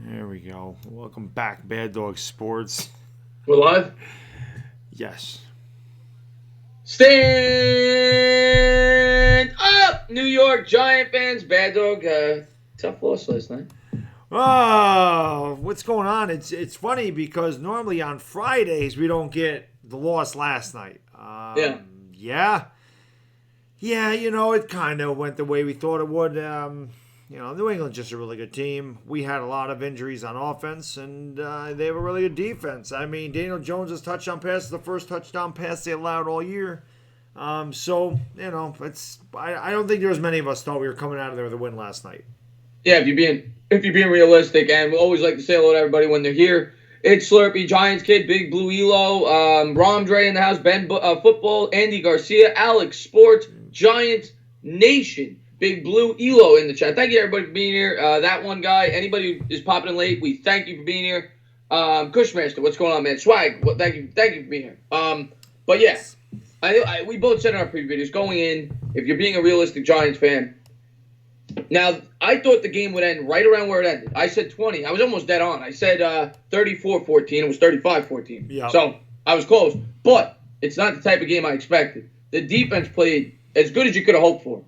There we go. Welcome back, Baddog Sports. We're live? Yes. Stand up, New York Giant fans. Baddog, tough loss last night. Oh, what's going on? It's funny because normally on Fridays we don't get the loss last night. Yeah, it kind of went the way we thought it would. New England's just a really good team. We had a lot of injuries on offense, and they have a really good defense. I mean, Daniel Jones' touchdown pass is the first touchdown pass they allowed all year. I don't think there was many of us thought we were coming out of there with a win last night. Yeah, if you're being realistic, and we always like to say hello to everybody when they're here. It's Slurpee, Giants Kid, Big Blue Elo, Romdre in the house, Ben Football, Andy Garcia, Alex Sports, Giants Nation. Big Blue Elo in the chat. Thank you, everybody, for being here. That one guy, anybody who is popping in late, we thank you for being here. Cushmaster, what's going on, man? Swag, thank you for being here. But yes, we both said in our preview videos, going in, if you're being a realistic Giants fan, now, I thought the game would end right around where it ended. I said 20. I was almost dead on. I said 34-14. It was 35-14. Yep. So, I was close. But it's not the type of game I expected. The defense played as good as you could have hoped for.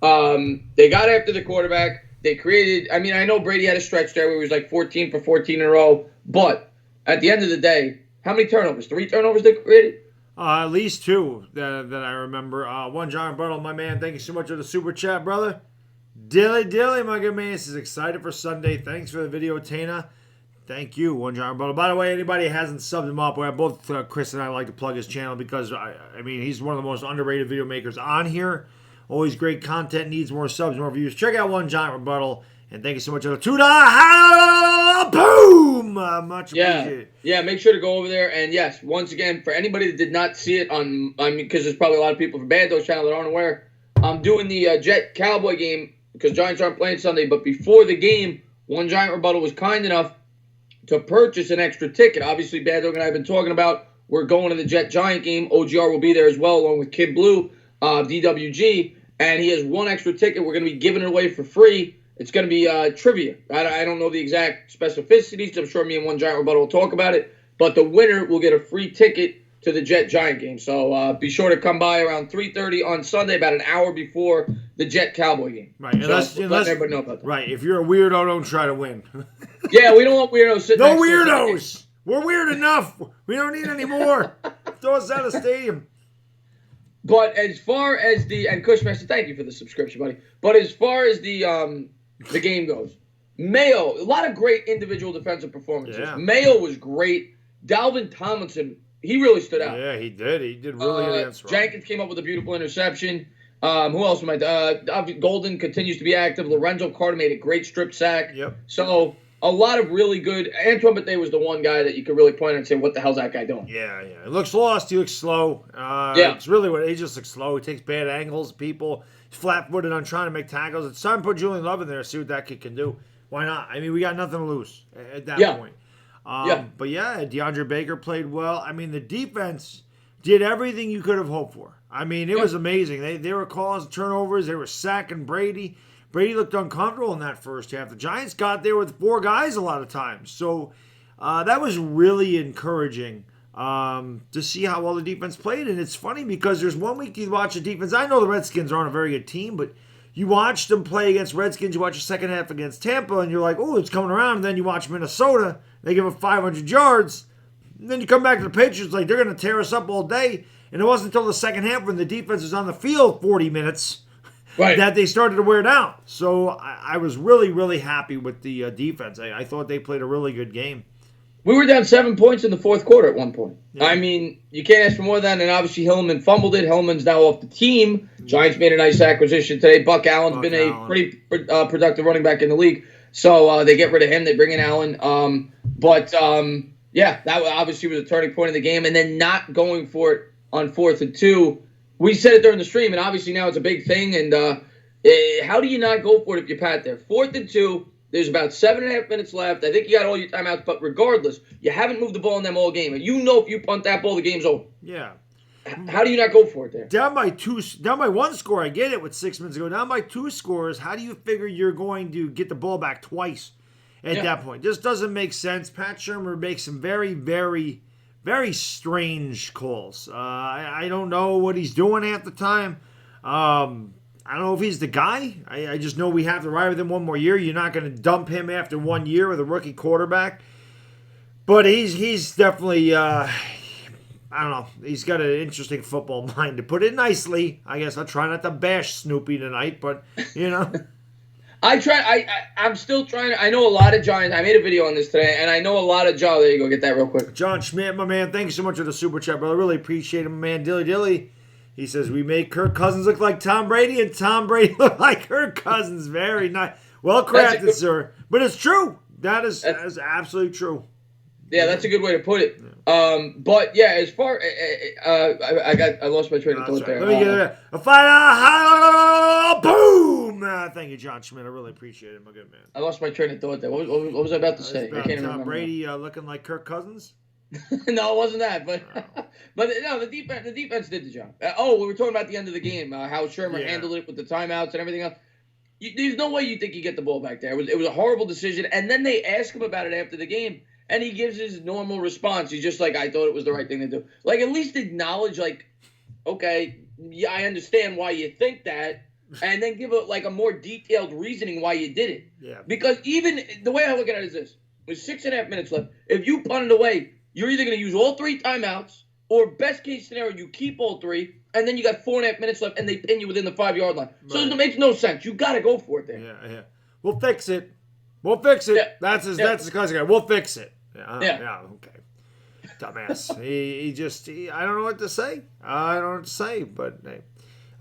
They got after the quarterback. They created, I know Brady had a stretch there where he was like 14 for 14 in a row. But at the end of the day, how many turnovers? 3 turnovers they created? At least 2 that I remember. OneGiantRebuttal, my man, thank you so much for the super chat, brother. Dilly, my good man, is excited for Sunday. Thanks for the video, Tana. Thank you, OneGiantRebuttal. By the way, anybody hasn't subbed him up, both Chris and I like to plug his channel because, he's one of the most underrated video makers on here. Always great content, needs more subs, more views. Check out OneGiantRebuttal, and thank you so much for the $2 boom! Much appreciated. Yeah, make sure to go over there. And yes, once again, for anybody that did not see it because there's probably a lot of people from Baddog's channel that aren't aware, I'm doing the Jet Cowboy game because Giants aren't playing Sunday. But before the game, OneGiantRebuttal was kind enough to purchase an extra ticket. Obviously, Baddog and I have been talking about we're going to the Jet Giant game. OGR will be there as well, along with Kid Blue, DWG, and he has 1 extra ticket. We're going to be giving it away for free. It's going to be trivia. I don't know the exact specificities. I'm sure me and OneGiantRebuttal will talk about it. But the winner will get a free ticket to the Jet Giant game. So be sure to come by around 3:30 on Sunday, about an hour before the Jet Cowboy game. Right. Unless everybody know about that. Right. If you're a weirdo, don't try to win. Yeah, we don't want weirdos sitting No next weirdos. to us. We're weird enough. We don't need any more. Throw us out of the stadium. But as far as and Cushmaster, thank you for the subscription, buddy. But as far as the game goes, Mayo, a lot of great individual defensive performances. Yeah. Mayo was great. Dalvin Tomlinson, he really stood out. Yeah, he did. He did really good against Rob. Jenkins came up with a beautiful interception. Who else am I? Golden continues to be active. Lorenzo Carter made a great strip sack. Yep. So a lot of really good. Antoine Bethea was the one guy that you could really point at and say, "What the hell's that guy doing?" Yeah. He looks lost. He looks slow. It's really what he just looks slow. He takes bad angles. People flat-footed on trying to make tackles. It's time to put Julian Love in there and see what that kid can do. Why not? We got nothing to lose at that point. But DeAndre Baker played well. The defense did everything you could have hoped for. It was amazing. They were causing turnovers. They were sacking Brady. Brady looked uncomfortable in that first half. The Giants got there with 4 guys a lot of times. So that was really encouraging to see how well the defense played. And it's funny because there's one week you watch the defense. I know the Redskins aren't a very good team, but you watch them play against Redskins. You watch the second half against Tampa, and you're like, oh, it's coming around. And then you watch Minnesota. They give up 500 yards. And then you come back to the Patriots like they're going to tear us up all day. And it wasn't until the second half when the defense was on the field 40 minutes that they started to wear down. So I was really, really happy with the defense. I thought they played a really good game. We were down 7 points in the fourth quarter at one point. Yeah. You can't ask for more than that. And obviously Hillman fumbled it. Hillman's now off the team. Giants made a nice acquisition today. Buck Allen's been a pretty productive running back in the league. So they get rid of him. They bring in Allen. That obviously was a turning point in the game. And then not going for it on 4th and 2. We said it during the stream, and obviously now it's a big thing. And how do you not go for it if you pat there? 4th and 2. There's about 7.5 minutes left. I think you got all your timeouts, but regardless, you haven't moved the ball in them all game. And if you punt that ball, the game's over. Yeah. How do you not go for it there? Down by 1 score, I get it with 6 minutes ago. Down by 2 scores, how do you figure you're going to get the ball back twice? at that point. Just doesn't make sense. Pat Shurmur makes some very, very, very strange calls. I don't know what he's doing at the time. I don't know if he's the guy. I just know we have to ride with him one more year. You're not going to dump him after 1 year with a rookie quarterback. But he's definitely, I don't know. He's got an interesting football mind, to put it nicely. I guess I'll try not to bash Snoopy tonight, but, you know. I'm still trying. I know a lot of Giants. I made a video on this today, and I know a lot of John. There you go. Get that real quick. John Schmidt, my man. Thank you so much for the super chat, brother. Really appreciate him, man. Dilly. He says, we make Kirk Cousins look like Tom Brady, and Tom Brady look like Kirk Cousins. Very nice. Well crafted, sir. But it's true. That is absolutely true. Yeah, that's a good way to put it. But yeah, as far I lost my train of thought there. Let me get it. A fight, boom! Thank you, John Schmidt. I really appreciate it, my good man. I lost my train of thought there. What was I about to say? I can't remember. Tom Brady looking like Kirk Cousins. No, it wasn't that. But but no, the defense did the job. We were talking about the end of the game, how Shurmur handled it with the timeouts and everything else. There's no way you think you get the ball back there. It was a horrible decision. And then they asked him about it after the game. And he gives his normal response. He's just like, I thought it was the right thing to do. Like, at least acknowledge, like, okay, yeah, I understand why you think that. And then give a more detailed reasoning why you did it. Yeah. Because even the way I look at it is this. With 6.5 minutes left, if you punt it away, you're either going to use all 3 timeouts, or best case scenario, you keep all 3, and then you got 4.5 minutes left, and they pin you within the 5-yard line. So it makes no sense. You got to go for it there. Yeah. We'll fix it. Yeah. That's his classic guy. We'll fix it. Yeah. Okay. Dumbass. he I don't know what to say. But hey,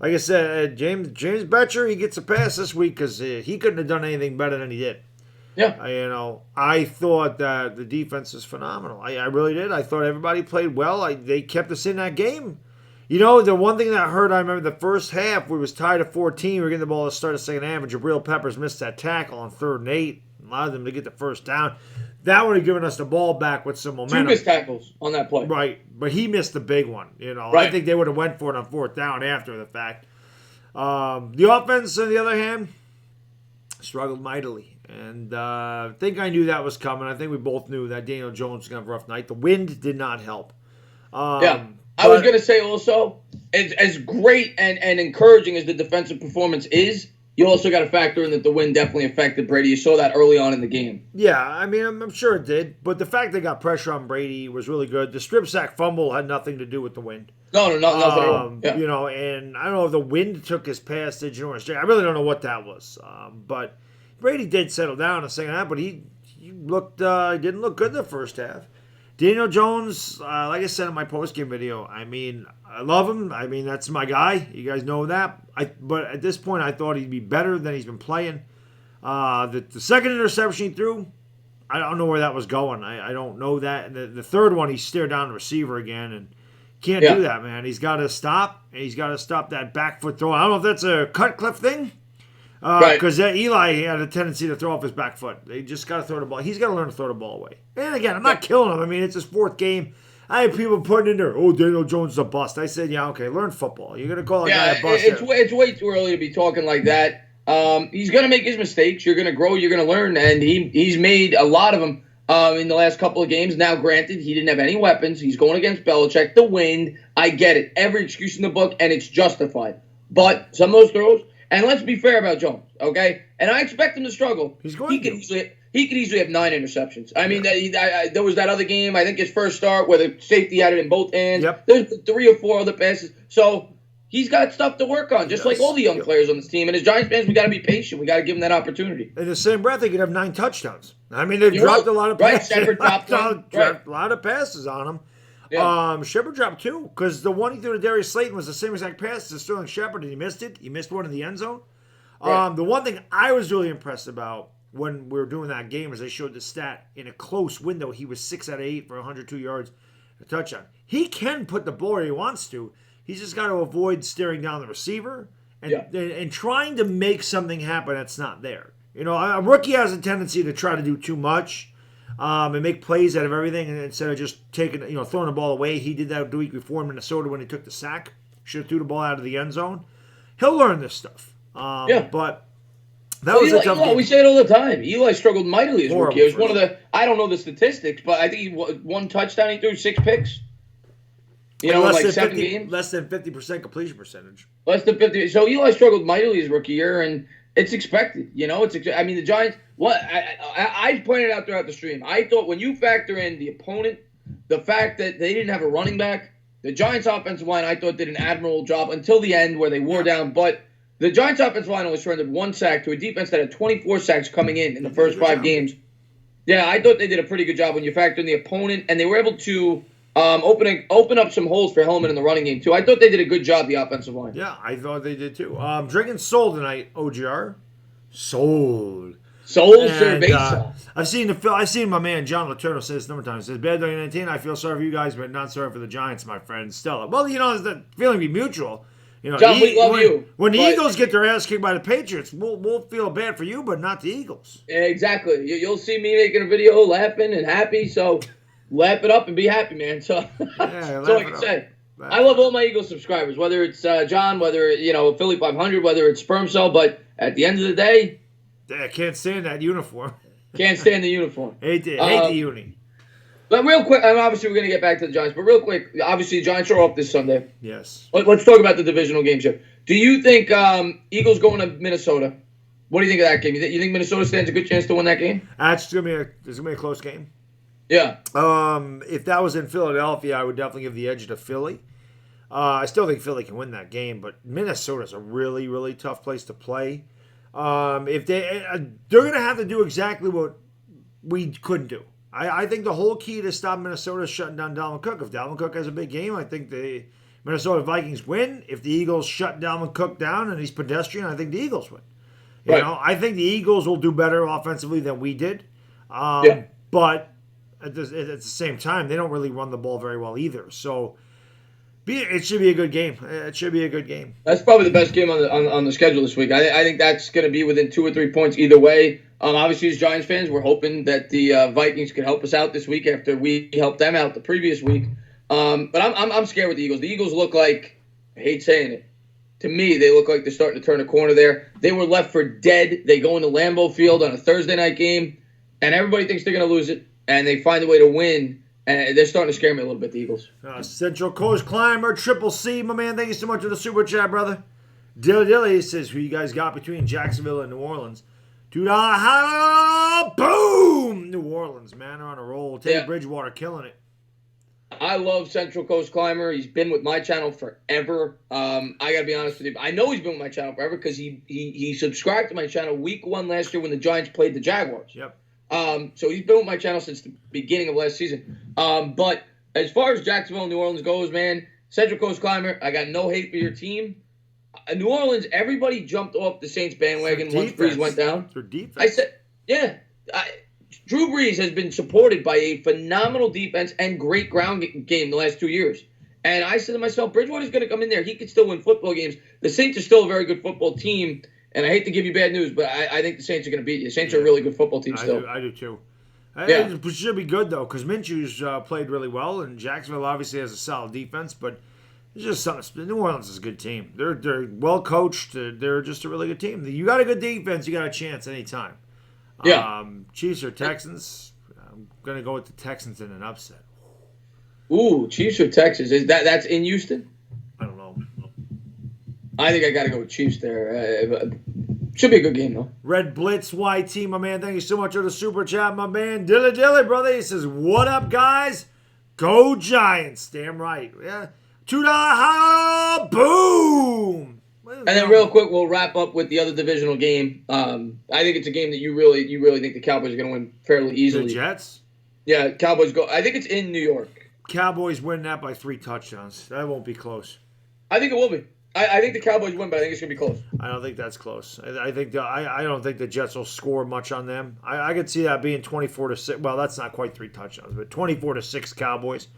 like I said, James Betcher, he gets a pass this week because he couldn't have done anything better than he did. Yeah. I thought that the defense was phenomenal. I really did. I thought everybody played well. They kept us in that game. The one thing that hurt, I remember the first half, we was tied at 14. We were getting the ball to start the second half, and Jabril Peppers missed that tackle on 3rd and 8. Allowed them to get the first down. That would have given us the ball back with some momentum. 2 missed tackles on that play. Right, but he missed the big one. Right. I think they would have went for it on 4th down after the fact. The offense, on the other hand, struggled mightily. And I think I knew that was coming. I think we both knew that Daniel Jones was going to have a rough night. The wind did not help. I was going to say also, as great and encouraging as the defensive performance is, you also got to factor in that the wind definitely affected Brady. You saw that early on in the game. Yeah, I mean, I'm sure it did. But the fact they got pressure on Brady was really good. The strip sack fumble had nothing to do with the wind. No, nothing at all. Yeah. And I don't know if the wind took his passage or I really don't know what that was. But Brady did settle down in the second half, but he didn't look good in the first half. Daniel Jones, like I said in my postgame video, I mean, I love him. I mean, that's my guy. You guys know that. But at this point, I thought he'd be better than he's been playing. The second interception he threw, I don't know where that was going. I don't know that. And the third one, he stared down the receiver again, and can't do that, man. He's got to stop. He's got to stop that back foot throw. I don't know if that's a Cutcliffe thing. Because Eli had a tendency to throw off his back foot. They just got to throw the ball. He's got to learn to throw the ball away. And again, I'm not killing him. I mean, it's his 4th game. I had people putting in there, Daniel Jones is a bust. I said, yeah, okay, learn football. You're going to call a guy a bust. It's way too early to be talking like that. He's going to make his mistakes. You're going to grow. You're going to learn. And he's made a lot of them in the last couple of games. Now, granted, he didn't have any weapons. He's going against Belichick. The wind. I get it. Every excuse in the book, and it's justified. But some of those throws, and let's be fair about Jones, okay? And I expect him to struggle. He could easily have 9 interceptions. I mean, there was that other game, I think his first start, where the safety had it in both hands. Yep. There's 3 or 4 other passes. So he's got stuff to work on, just like all the young players on this team. And as Giants fans, we got to be patient. We got to give him that opportunity. In the same breath, he could have 9 touchdowns. I mean, they've dropped a lot of passes. Shepard dropped a lot of passes on him. Yeah. Shepard dropped 2, because the one he threw to Darius Slayton was the same exact pass to Sterling Shepard, and he missed it. He missed one in the end zone. The one thing I was really impressed about when we were doing that game is they showed the stat in a close window. He was 6 out of 8 for 102 yards, a touchdown. He can put the ball where he wants to. He's just got to avoid staring down the receiver and trying to make something happen that's not there. A rookie has a tendency to try to do too much and make plays out of everything, and instead of just throwing the ball away. He did that the week before in Minnesota when he took the sack. Should have threw the ball out of the end zone. He'll learn this stuff. But That was a tough game. We say it all the time. Eli struggled mightily as a rookie. It was one of the, I don't know the statistics, but I think he one touchdown, he threw 6 picks. You know, like 7 games. Less than 50% completion percentage. Less than 50. So Eli struggled mightily his rookie year, and it's expected. You know, I mean, the Giants. What I pointed out throughout the stream. I thought when you factor in the opponent, the fact that they didn't have a running back, the Giants' offensive line, I thought did an admirable job until the end where they wore down. But the Giants' offensive line only surrendered 1 sack to a defense that had 24 sacks coming in the first 5 games. Yeah, I thought they did a pretty good job when you factor in the opponent, and they were able to open up some holes for Hellman in the running game, too. I thought they did a good job, the offensive line. Yeah, I thought they did, too. Drinking Soul tonight, OGR. Soul. Cerveza. I've seen my man John Letourneau say this a number of times. He says, Baddog 19, I feel sorry for you guys, but not sorry for the Giants, my friend Stella. Well, you know, the feeling be mutual. You know, John, we love you. When the Eagles get their ass kicked by the Patriots, we'll feel bad for you, but not the Eagles. Exactly. You'll see me making a video laughing and happy, so laugh it up and be happy, man. So that's all I can say. I love all my Eagles subscribers, whether it's John, whether, you know, Philly 500, whether it's SpermCell, but at the end of the day, I can't stand that uniform. Can't stand the uniform. hate the uni. But real quick, and obviously we're going to get back to the Giants, but real quick, obviously the Giants are off this Sunday. Yes. Let's talk about the divisional games here. Do you think Eagles going to Minnesota? What do you think of that game? You think Minnesota stands a good chance to win that game? It's gonna be a close game. Yeah. If that was in Philadelphia, I would definitely give the edge to Philly. I still think Philly can win that game, but Minnesota's a really, really tough place to play. If they're going to have to do exactly what we couldn't do. I think the whole key to stop Minnesota is shutting down Dalvin Cook. If Dalvin Cook has a big game, I think the Minnesota Vikings win. If the Eagles shut Dalvin Cook down and he's pedestrian, I think the Eagles win. You know, I think the Eagles will do better offensively than we did. But at the same time, they don't really run the ball very well either. So it should be a good game. It should be a good game. That's probably the best game on the schedule this week. I think that's going to be within 2 or 3 points either way. Obviously, as Giants fans, we're hoping that the Vikings can help us out this week after we helped them out the previous week. But I'm scared with the Eagles. The Eagles look like, I hate saying it, to me, they look like they're starting to turn a corner there. They were left for dead. They go into Lambeau Field on a Thursday night game, and everybody thinks they're going to lose it, and they find a way to win. And they're starting to scare me a little bit, the Eagles. Central Coast Climber, Triple C, my man. Thank you so much for the super chat, brother. Dilly says, who you guys got between Jacksonville and New Orleans? $2 boom! New Orleans, man, are on a roll. Teddy Bridgewater killing it. I love Central Coast Climber. He's been with my channel forever. I got to be honest with you. I know he's been with my channel forever because he subscribed to my channel week 1 last year when the Giants played the Jaguars. Yep. So he's been with my channel since the beginning of last season. But as far as Jacksonville and New Orleans goes, man, Central Coast Climber, I got no hate for your team. New Orleans, everybody jumped off the Saints bandwagon once Breeze went down. Their defense. I said, Drew Brees has been supported by a phenomenal defense and great ground game the last 2 years. And I said to myself, Bridgewater's going to come in there. He could still win football games. The Saints are still a very good football team. And I hate to give you bad news, but I think the Saints are going to beat you. The Saints are a really good football team still. I do too. It should be good, though, because Minshew's played really well, and Jacksonville obviously has a solid defense, but it's just something. New Orleans is a good team. They're well coached. They're just a really good team. You got a good defense, you got a chance anytime. Chiefs or Texans? I'm going to go with the Texans in an upset. Ooh, Chiefs or Texans? That's in Houston? I don't know. I think I got to go with Chiefs there. Should be a good game, though. Red Blitz YT, my man. Thank you so much for the super chat, my man. Dilly, brother. He says, what up, guys? Go Giants. Damn right. Yeah. $2 boom. And then real quick, we'll wrap up with the other divisional game. I think it's a game that you really think the Cowboys are going to win fairly easily. The Jets? Yeah, Cowboys go. I think it's in New York. Cowboys win that by 3 touchdowns. That won't be close. I think it will be. I think the Cowboys win, but I think it's going to be close. I don't think that's close. I don't think the Jets will score much on them. I could see that being 24-6. Well, that's not quite 3 touchdowns, but 24-6 Cowboys.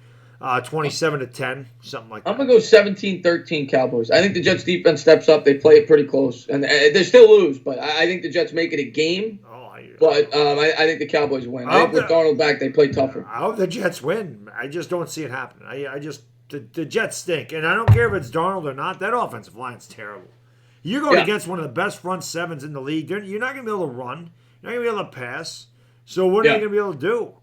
27-10, something like that. I'm going to go 17-13 Cowboys. I think the Jets defense steps up. They play it pretty close. And they still lose, but I think the Jets make it a game. But I think the Cowboys win. I think with Darnold back, they play tougher. I hope the Jets win. I just don't see it happening. The Jets stink. And I don't care if it's Darnold or not. That offensive line's terrible. You're going against one of the best front sevens in the league. You're not going to be able to run. You're not going to be able to pass. So what are they going to be able to do?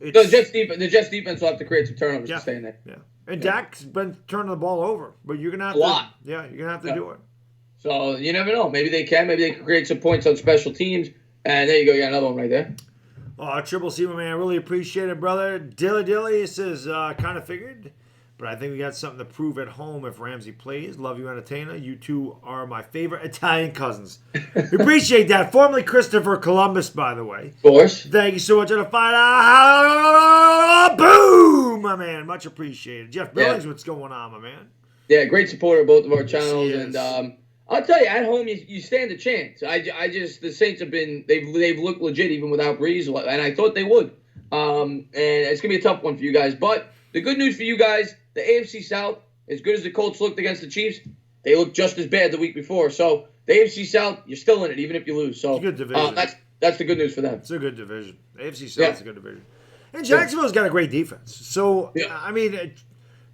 The Jets defense will have to create some turnovers to stay in there. Yeah. And Dak's been turning the ball over, but you're going to have to. A lot. Yeah, you're going to have to do it. So you never know. Maybe they can. Maybe they can create some points on special teams. And there you go. You got another one right there. Oh, Triple C, my man. I really appreciate it, brother. Dilly says, kind of figured, but I think we got something to prove at home if Ramsey plays. Love you, entertainer. You two are my favorite Italian cousins. We appreciate that. Formerly Christopher Columbus, by the way. Of course. Thank you so much for the fight. Boom, my man. Much appreciated. Jeff Billings, what's going on, my man? Yeah, great supporter of both of our channels. And I'll tell you, at home, you stand a chance. The Saints have been, they've looked legit even without Breeze, and I thought they would. And it's going to be a tough one for you guys. But the good news for you guys, the AFC South, as good as the Colts looked against the Chiefs, they looked just as bad the week before. So the AFC South, you're still in it, even if you lose. So it's a good division. That's the good news for them. It's a good division. The AFC South is a good division. And Jacksonville's got a great defense. So, I mean,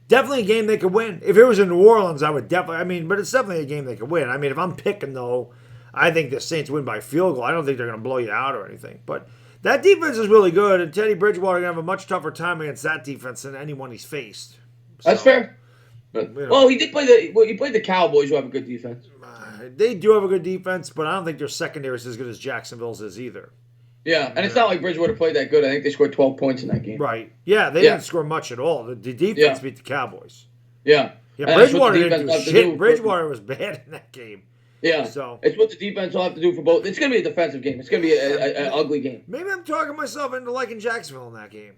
definitely a game they could win. If it was in New Orleans, I would definitely, but it's definitely a game they could win. I mean, if I'm picking, though, I think the Saints win by field goal. I don't think they're going to blow you out or anything. But that defense is really good, and Teddy Bridgewater going to have a much tougher time against that defense than anyone he's faced. So, that's fair. Well, he did play he played the Cowboys, who have a good defense. They do have a good defense, but I don't think their secondary is as good as Jacksonville's is either. Yeah, and it's not like Bridgewater played that good. I think they scored 12 points in that game. Right. Yeah, they didn't score much at all. The defense beat the Cowboys. Yeah. Yeah, Bridgewater didn't do shit. Bridgewater was bad in that game. Yeah. So it's what the defense will have to do for both. It's going to be a defensive game. It's going to be an ugly game. Maybe I'm talking myself into liking Jacksonville in that game.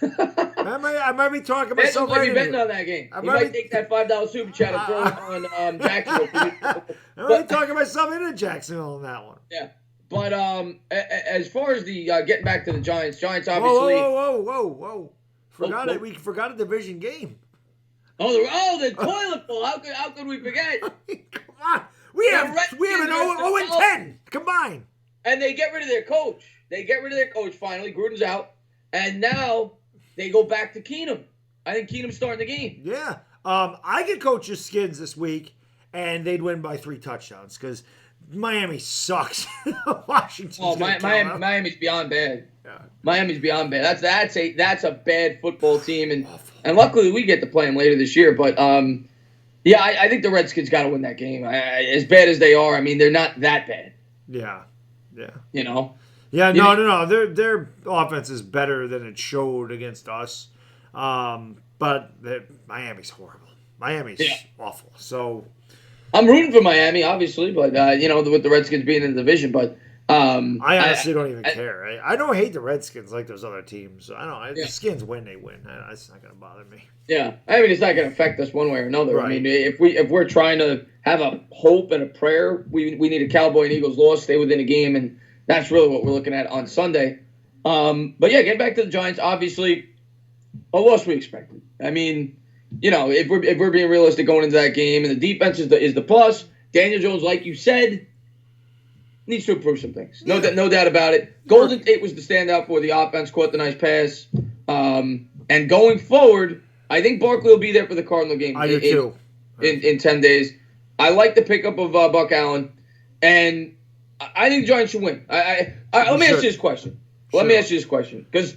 I might be talking myself right into betting on that game. You might take that $5 super chat and throw it on Jacksonville. I might be talking myself into Jacksonville in that one. Yeah. But as far as the getting back to the Giants obviously. Whoa! We forgot a division game. The toilet bowl. How could we forget? Come on, we have an 0-10 combined. And they get rid of their coach. Finally. Gruden's out, and now they go back to Keenum. I think Keenum's starting the game. Yeah. I could coach the Skins this week, and they'd win by 3 touchdowns because Miami sucks. Washington's Miami's beyond bad. Yeah. Miami's beyond bad. That's a bad football team, and luckily we get to play them later this year. But I think the Redskins got to win that game. As bad as they are, I mean, they're not that bad. Yeah. You know. Yeah. No. Their offense is better than it showed against us. But Miami's horrible. Miami's awful. So. I'm rooting for Miami, obviously, but with the Redskins being in the division, but I honestly don't even care. I don't hate the Redskins like those other teams. I don't. The Skins win, they win. It's not going to bother me. Yeah, I mean, it's not going to affect us one way or another. Right. I mean, if we're trying to have a hope and a prayer, we need a Cowboy and Eagles loss, stay within a game, and that's really what we're looking at on Sunday. But yeah, get back to the Giants. Obviously, a loss we expected. I mean. If we're being realistic going into that game, and the defense is the plus. Daniel Jones, like you said, needs to improve some things. No doubt about it. Golden Tate was the standout for the offense, caught the nice pass. And going forward, I think Barkley will be there for the Cardinal game. I do too. In 10 days. I like the pickup of Buck Allen, and I think the Giants should win. Let me ask you this question. Let me ask you this question, because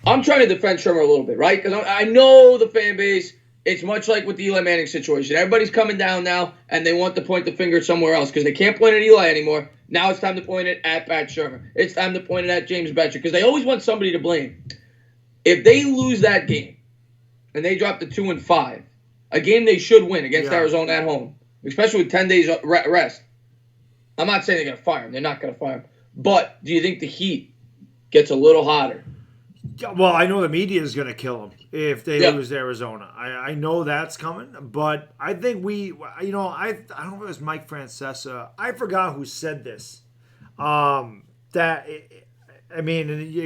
I'm trying to defend Shermer a little bit, right? Because I know the fan base. It's much like with the Eli Manning situation. Everybody's coming down now, and they want to point the finger somewhere else because they can't point at Eli anymore. Now it's time to point it at Pat Shermer. It's time to point it at James Betcher because they always want somebody to blame. If they lose that game and they drop to 2-5, a game they should win against Arizona at home, especially with 10 days rest, I'm not saying they're going to fire him. They're not going to fire him. But do you think the heat gets a little hotter? Well, I know the media is going to kill them if they lose to Arizona. I know that's coming, but I think I don't know if it was Mike Francesa. I forgot who said this. It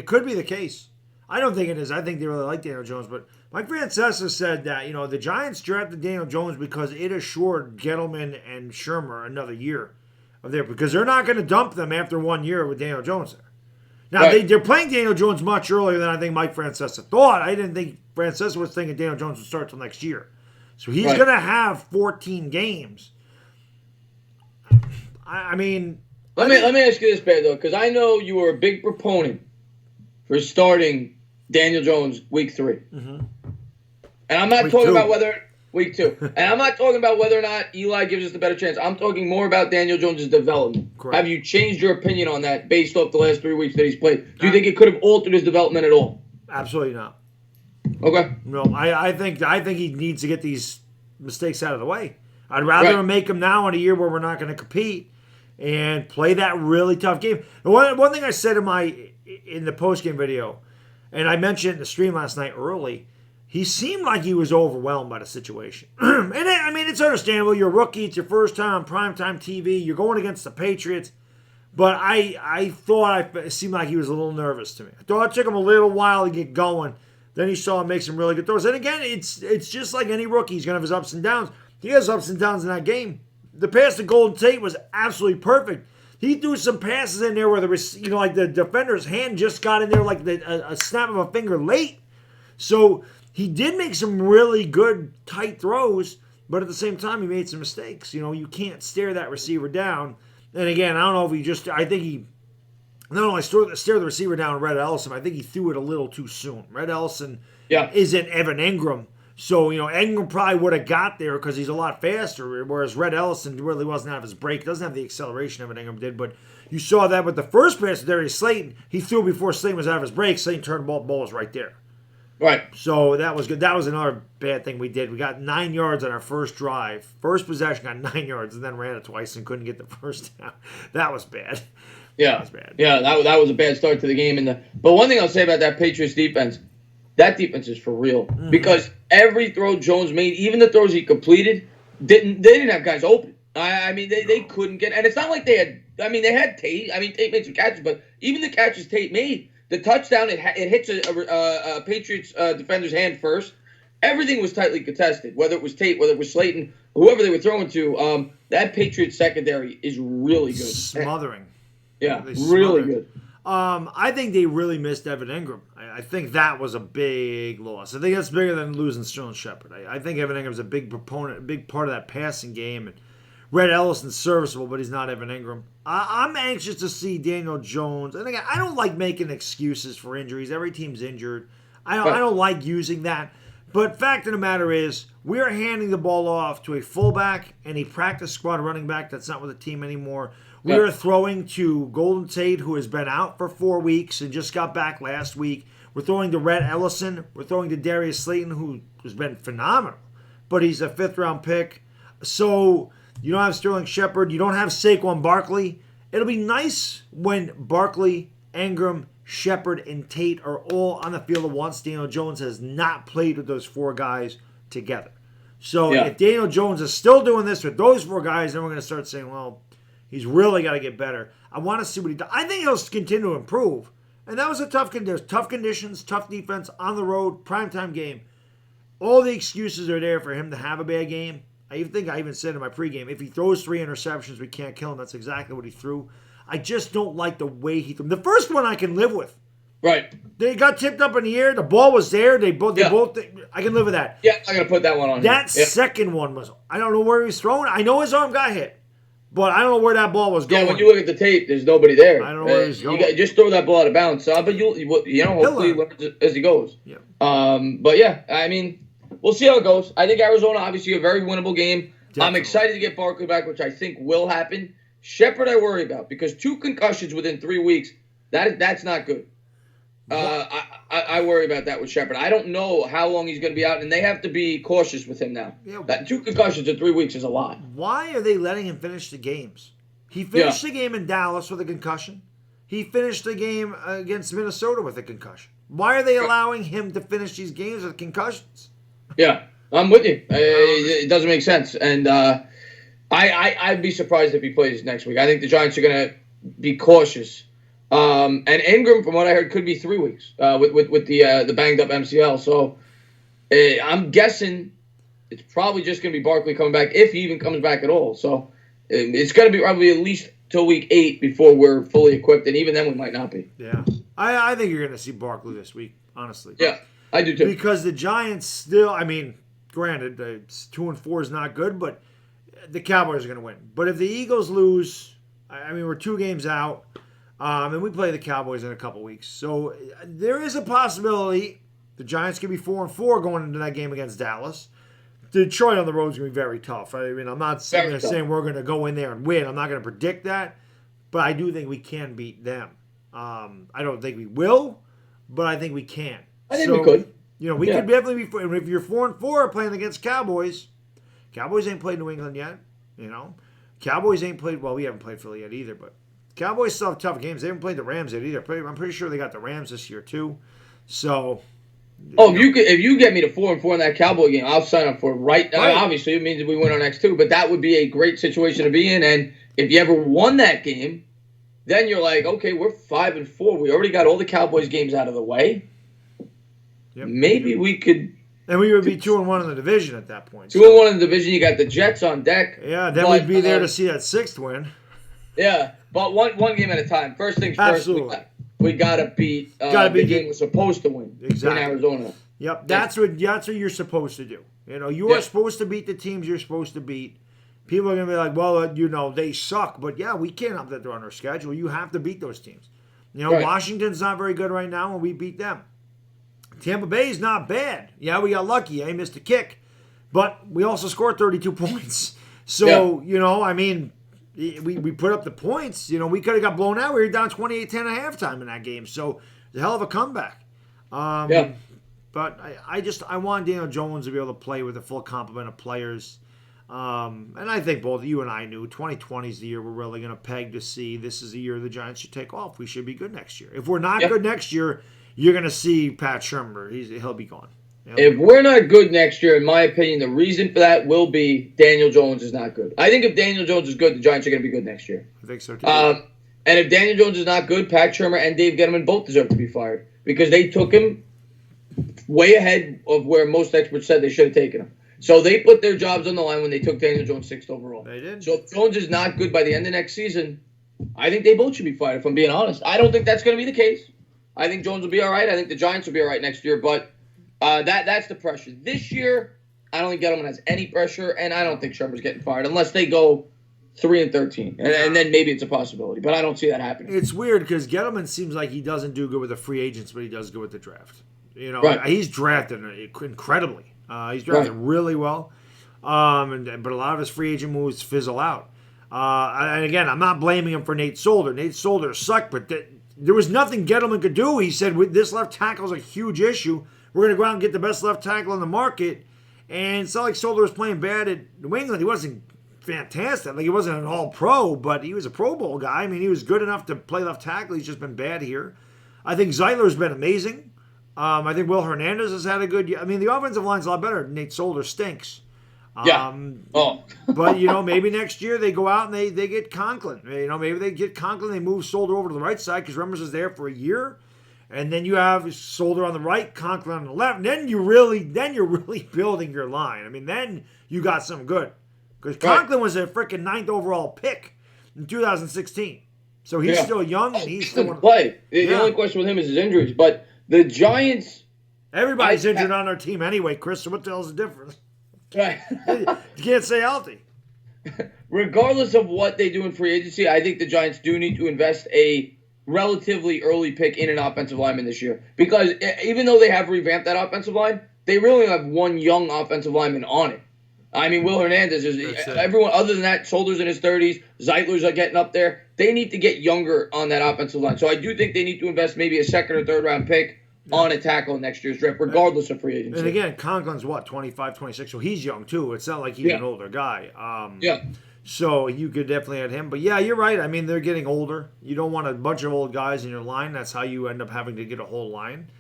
could be the case. I don't think it is. I think they really like Daniel Jones, but Mike Francesa said that the Giants drafted Daniel Jones because it assured Gettleman and Shermer another year of there because they're not going to dump them after 1 year with Daniel Jones there. Now, they're playing Daniel Jones much earlier than I think Mike Francesa thought. I didn't think Francesa was thinking Daniel Jones would start till next year. So he's going to have 14 games. I mean, let me ask you this, Baddog, because I know you were a big proponent for starting Daniel Jones week 3, and I'm not talking about whether week 2, and I'm not talking about whether or not Eli gives us the better chance. I'm talking more about Daniel Jones' development. Correct. Have you changed your opinion on that based off the last 3 weeks that he's played? Do you think it could have altered his development at all? Absolutely not. Okay. No, I think he needs to get these mistakes out of the way. I'd rather make them now in a year where we're not going to compete and play that really tough game. One thing I said in the postgame video, and I mentioned it in the stream last night early, he seemed like he was overwhelmed by the situation. And I mean, it's understandable. You're a rookie. It's your first time on primetime TV. You're going against the Patriots. But I thought it seemed like he was a little nervous to me. I thought it took him a little while to get going. Then he saw him make some really good throws. And again, it's just like any rookie. He's going to have his ups and downs. He has ups and downs in that game. The pass to Golden Tate was absolutely perfect. He threw some passes in there where like the defender's hand just got in there like a snap of a finger late. So he did make some really good tight throws, but at the same time he made some mistakes. You can't stare that receiver down. And again, I don't know if I think he not only stared the receiver down, Red Ellison, I think he threw it a little too soon. Red Ellison isn't Evan Ingram. So, Ingram probably would have got there because he's a lot faster, whereas Red Ellison really wasn't out of his break. Doesn't have the acceleration Evan Ingram did, but you saw that with the first pass to Darius Slayton. He threw before Slayton was out of his break. Slayton turned the ball was right there. Right. So that was good. That was another bad thing we did. We got 9 yards on our first drive. First possession got 9 yards and then ran it twice and couldn't get the first down. That was bad. Yeah. That was bad. Yeah, that was a bad start to the game. But one thing I'll say about that Patriots defense, that defense is for real. Mm-hmm. Because every throw Jones made, even the throws he completed, they didn't have guys open. I mean, they couldn't get, and it's not like they had Tate. I mean, Tate made some catches, but even the catches Tate made, the touchdown, it hits a Patriots defender's hand first. Everything was tightly contested, whether it was Tate, whether it was Slayton, whoever they were throwing to. That Patriots secondary is really good. Smothering. Yeah, really good. I think they really missed Evan Ingram. I think that was a big loss. I think that's bigger than losing Sterling Shepard. I think Evan Ingram's a big proponent, a big part of that passing game. And Red Ellison's serviceable, but he's not Evan Ingram. I'm anxious to see Daniel Jones. And again, I don't like making excuses for injuries. Every team's injured. I don't like using that. But fact of the matter is, we are handing the ball off to a fullback and a practice squad running back that's not with the team anymore. We are throwing to Golden Tate, who has been out for 4 weeks and just got back last week. We're throwing to Red Ellison. We're throwing to Darius Slayton, who has been phenomenal. But he's a 5th-round pick. So you don't have Sterling Shepard. You don't have Saquon Barkley. It'll be nice when Barkley, Ingram, Shepard, and Tate are all on the field at once. Daniel Jones has not played with those 4 guys together. So if Daniel Jones is still doing this with those 4 guys, then we're going to start saying, well, he's really got to get better. I want to see what he does. I think he'll continue to improve. And that was a tough conditions, tough defense, on the road, primetime game. All the excuses are there for him to have a bad game. I even said in my pregame, if he throws 3 interceptions, we can't kill him. That's exactly what he threw. I just don't like the way he threw. The first one I can live with. Right. They got tipped up in the air. The ball was there. They both. I can live with that. Yeah, I'm gonna put that one on. That second one was. I don't know where he was throwing. I know his arm got hit. But I don't know where that ball was going. Yeah, when you look at the tape, there's nobody there. I don't know where he's going. You just throw that ball out of bounds. But hopefully he learns as he goes. Yeah. But yeah, I mean, we'll see how it goes. I think Arizona, obviously, a very winnable game. Definitely. I'm excited to get Barkley back, which I think will happen. Shepard, I worry about because 2 concussions within 3 weeks. That's not good. I worry about that with Shepard. I don't know how long he's going to be out, and they have to be cautious with him now. Yeah. That 2 concussions in 3 weeks is a lot. Why are they letting him finish the games? He finished the game in Dallas with a concussion. He finished the game against Minnesota with a concussion. Why are they allowing him to finish these games with concussions? Yeah, I'm with you. It doesn't make sense. And I'd be surprised if he plays next week. I think the Giants are going to be cautious. And Ingram, from what I heard, could be 3 weeks with the banged up MCL. So I'm guessing it's probably just going to be Barkley coming back, if he even comes back at all. So it's going to be probably at least till week 8 before we're fully equipped, and even then we might not be. Yeah, I think you're going to see Barkley this week, honestly. Yeah, I do too. Because the Giants still, I mean, granted, 2-4 is not good, but the Cowboys are going to win. But if the Eagles lose, I mean, we're 2 games out, and we play the Cowboys in a couple weeks. So there is a possibility the Giants could be 4-4 going into that game against Dallas. Detroit on the road is going to be very tough. I mean, I'm not saying we're going to go in there and win. I'm not going to predict that. But I do think we can beat them. I don't think we will, but I think we can. I think we could. You know, we could definitely be. And if you're 4-4 playing against Cowboys ain't played New England yet. You know, Cowboys ain't played. Well, we haven't played Philly yet either. But Cowboys still have tough games. They haven't played the Rams yet either. I'm pretty sure they got the Rams this year too. So. Oh, if you get me to 4-4 in that Cowboy game, I'll sign up for it right now. Right. Obviously, it means we win our next 2, but that would be a great situation to be in. And if you ever won that game, then you're like, okay, we're 5-4. We already got all the Cowboys games out of the way. Yep. Maybe we could. And we would be 2-1 in the division at that point. 2-1 in the division. You got the Jets on deck. Yeah, then we'd be there to see that 6th win. Yeah, but one game at a time. First things first. Absolutely. We gotta beat the game we're supposed to win in Arizona. Yep, that's what you're supposed to do. You know, you are supposed to beat the teams you're supposed to beat. People are gonna be like, well, you know, they suck, but yeah, we can't have that on our schedule. You have to beat those teams. You know, Washington's not very good right now, and we beat them. Tampa Bay's not bad. Yeah, we got lucky. I missed a kick, but we also scored 32 points. So you know, I mean. We put up the points. You know, we could have got blown out. We were down 28-10 at halftime in that game. So, it's a hell of a comeback. But I want Daniel Jones to be able to play with a full complement of players. And I think both you and I knew 2020 is the year we're really going to peg to see this is the year the Giants should take off. We should be good next year. If we're not good next year, you're going to see Pat Shurmur. He'll be gone. If we're not good next year, in my opinion, the reason for that will be Daniel Jones is not good. I think if Daniel Jones is good, the Giants are going to be good next year. I think so, too. And if Daniel Jones is not good, Pat Shurmur and Dave Gettleman both deserve to be fired because they took him way ahead of where most experts said they should have taken him. So they put their jobs on the line when they took Daniel Jones 6th overall. They did. So if Jones is not good by the end of next season, I think they both should be fired, if I'm being honest. I don't think that's going to be the case. I think Jones will be all right. I think the Giants will be all right next year, but that's the pressure. This year, I don't think Gettleman has any pressure, and I don't think Shermer's getting fired unless they go 3-13, and then maybe it's a possibility. But I don't see that happening. It's weird because Gettleman seems like he doesn't do good with the free agents, but he does good with the draft. You know, he's drafted incredibly. He's drafted really well, but a lot of his free agent moves fizzle out. And again, I'm not blaming him for Nate Solder. Nate Solder sucked, but there was nothing Gettleman could do. He said, this left tackle is a huge issue. We're going to go out and get the best left tackle in the market. And it's not like Solder was playing bad at New England. He wasn't fantastic. Like, he wasn't an all-pro, but he was a Pro Bowl guy. I mean, he was good enough to play left tackle. He's just been bad here. I think Zeitler's been amazing. I think Will Hernandez has had a good year. I mean, the offensive line's a lot better. Nate Solder stinks. But, you know, maybe next year they go out and they get Conklin. You know, maybe they get Conklin. They move Solder over to the right side because Remmers is there for a year. And then you have Solder on the right, Conklin on the left. And then you're really building your line. I mean, then you got something good. Because Conklin was a freaking 9th overall pick in 2016. So he's still young and he's still play. The only question with him is his injuries. But the Giants, everybody's injured on our team anyway, Chris. So what the hell's the difference? Right. You can't stay healthy. Regardless of what they do in free agency, I think the Giants do need to invest a relatively early pick in an offensive lineman this year. Because even though they have revamped that offensive line, they really have one young offensive lineman on it. I mean, Will Hernandez is everyone other than that. Solder's in his 30s. Zeitler's are getting up there. They need to get younger on that offensive line. So I do think they need to invest maybe a 2nd or 3rd round pick on a tackle in next year's draft, regardless of free agency. And again, Conklin's 25, 26, so he's young too. It's not like he's an older guy. So you could definitely add him. But yeah, you're right. I mean, they're getting older. You don't want a bunch of old guys in your line. That's how you end up having to get a whole line.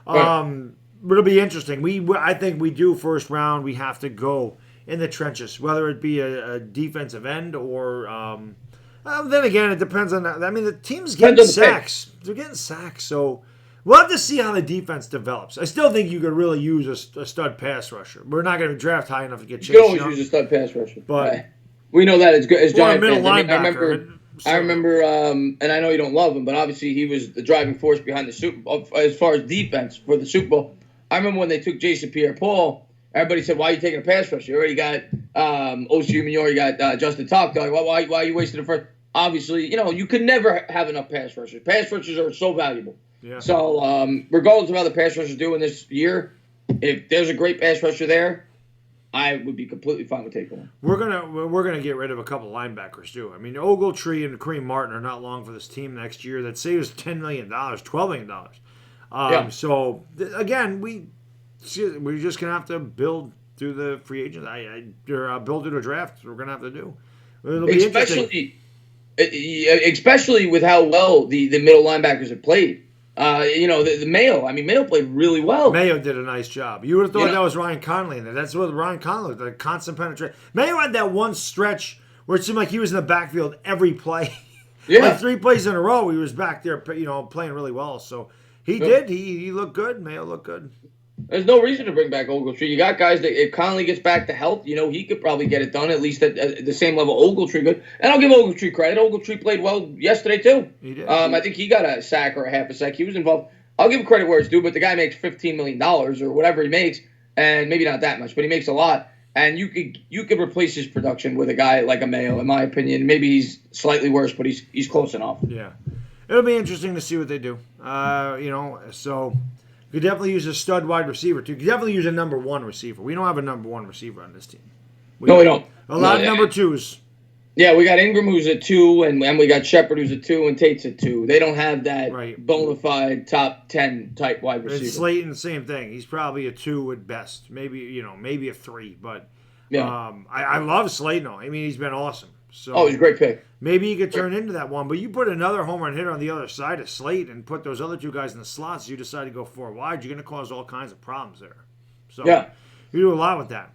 But it'll be interesting. I think we do first round. We have to go in the trenches, whether it be a defensive end or then again, it depends on that. I mean, the team's getting sacks. They're getting sacks. So we'll have to see how the defense develops. I still think you could really use a stud pass rusher. We're not going to draft high enough to get Chase Young. You can always use a stud pass rusher. But we know that as good as Giant fans. I remember, and I know you don't love him, but obviously he was the driving force behind the Super Bowl as far as defense for the Super Bowl. I remember when they took Jason Pierre-Paul everybody said, why are you taking a pass rusher? You already got OCU Minor, you got Justin Talk. Like, why are you wasting the first? Obviously, you could never have enough pass rushers. Pass rushers are so valuable. Yeah. So regardless of how the pass rushers do in this year, if there's a great pass rusher there, I would be completely fine with taking one. We're gonna get rid of a couple linebackers too. I mean, Ogletree and Kareem Martin are not long for this team next year. That saves $10 million, $12 million. So again, we're just gonna have to build through the free agents. Build through the draft. We're gonna have to do. It'll be especially with how well the middle linebackers have played. The Mayo. I mean, Mayo played really well. Mayo did a nice job. You would have thought that was Ryan Connolly in there. That's what Ryan Connolly, the constant penetration. Mayo had that one stretch where it seemed like he was in the backfield every play. Yeah. Like 3 plays in a row, he was back there, playing really well. So he did. He looked good. Mayo looked good. There's no reason to bring back Ogletree. You got guys that if Connolly gets back to health, he could probably get it done at least at the same level Ogletree could. And I'll give Ogletree credit. Ogletree played well yesterday too. He did. I think he got a sack or a half a sack. He was involved. I'll give him credit where it's due, but the guy makes $15 million or whatever he makes, and maybe not that much, but he makes a lot. And you could replace his production with a guy like a Mayo, in my opinion. Maybe he's slightly worse, but he's close enough. Yeah, it'll be interesting to see what they do. So. You could definitely use a stud wide receiver, too. You could definitely use a number one receiver. We don't have a number one receiver on this team. We don't. A lot of number twos. Yeah, we got Ingram, who's a 2, and we got Shepard, who's a 2, and Tate's a 2. They don't have that bona fide top 10 type wide receiver. And Slayton, same thing. He's probably a 2 at best. Maybe a 3. But I love Slayton. I mean, he's been awesome. So he's a great pick. Maybe he could turn into that one, but you put another home run hitter on the other side of Slate and put those other 2 guys in the slots. You decide to go 4 wide. You're going to cause all kinds of problems there. So you do a lot with that.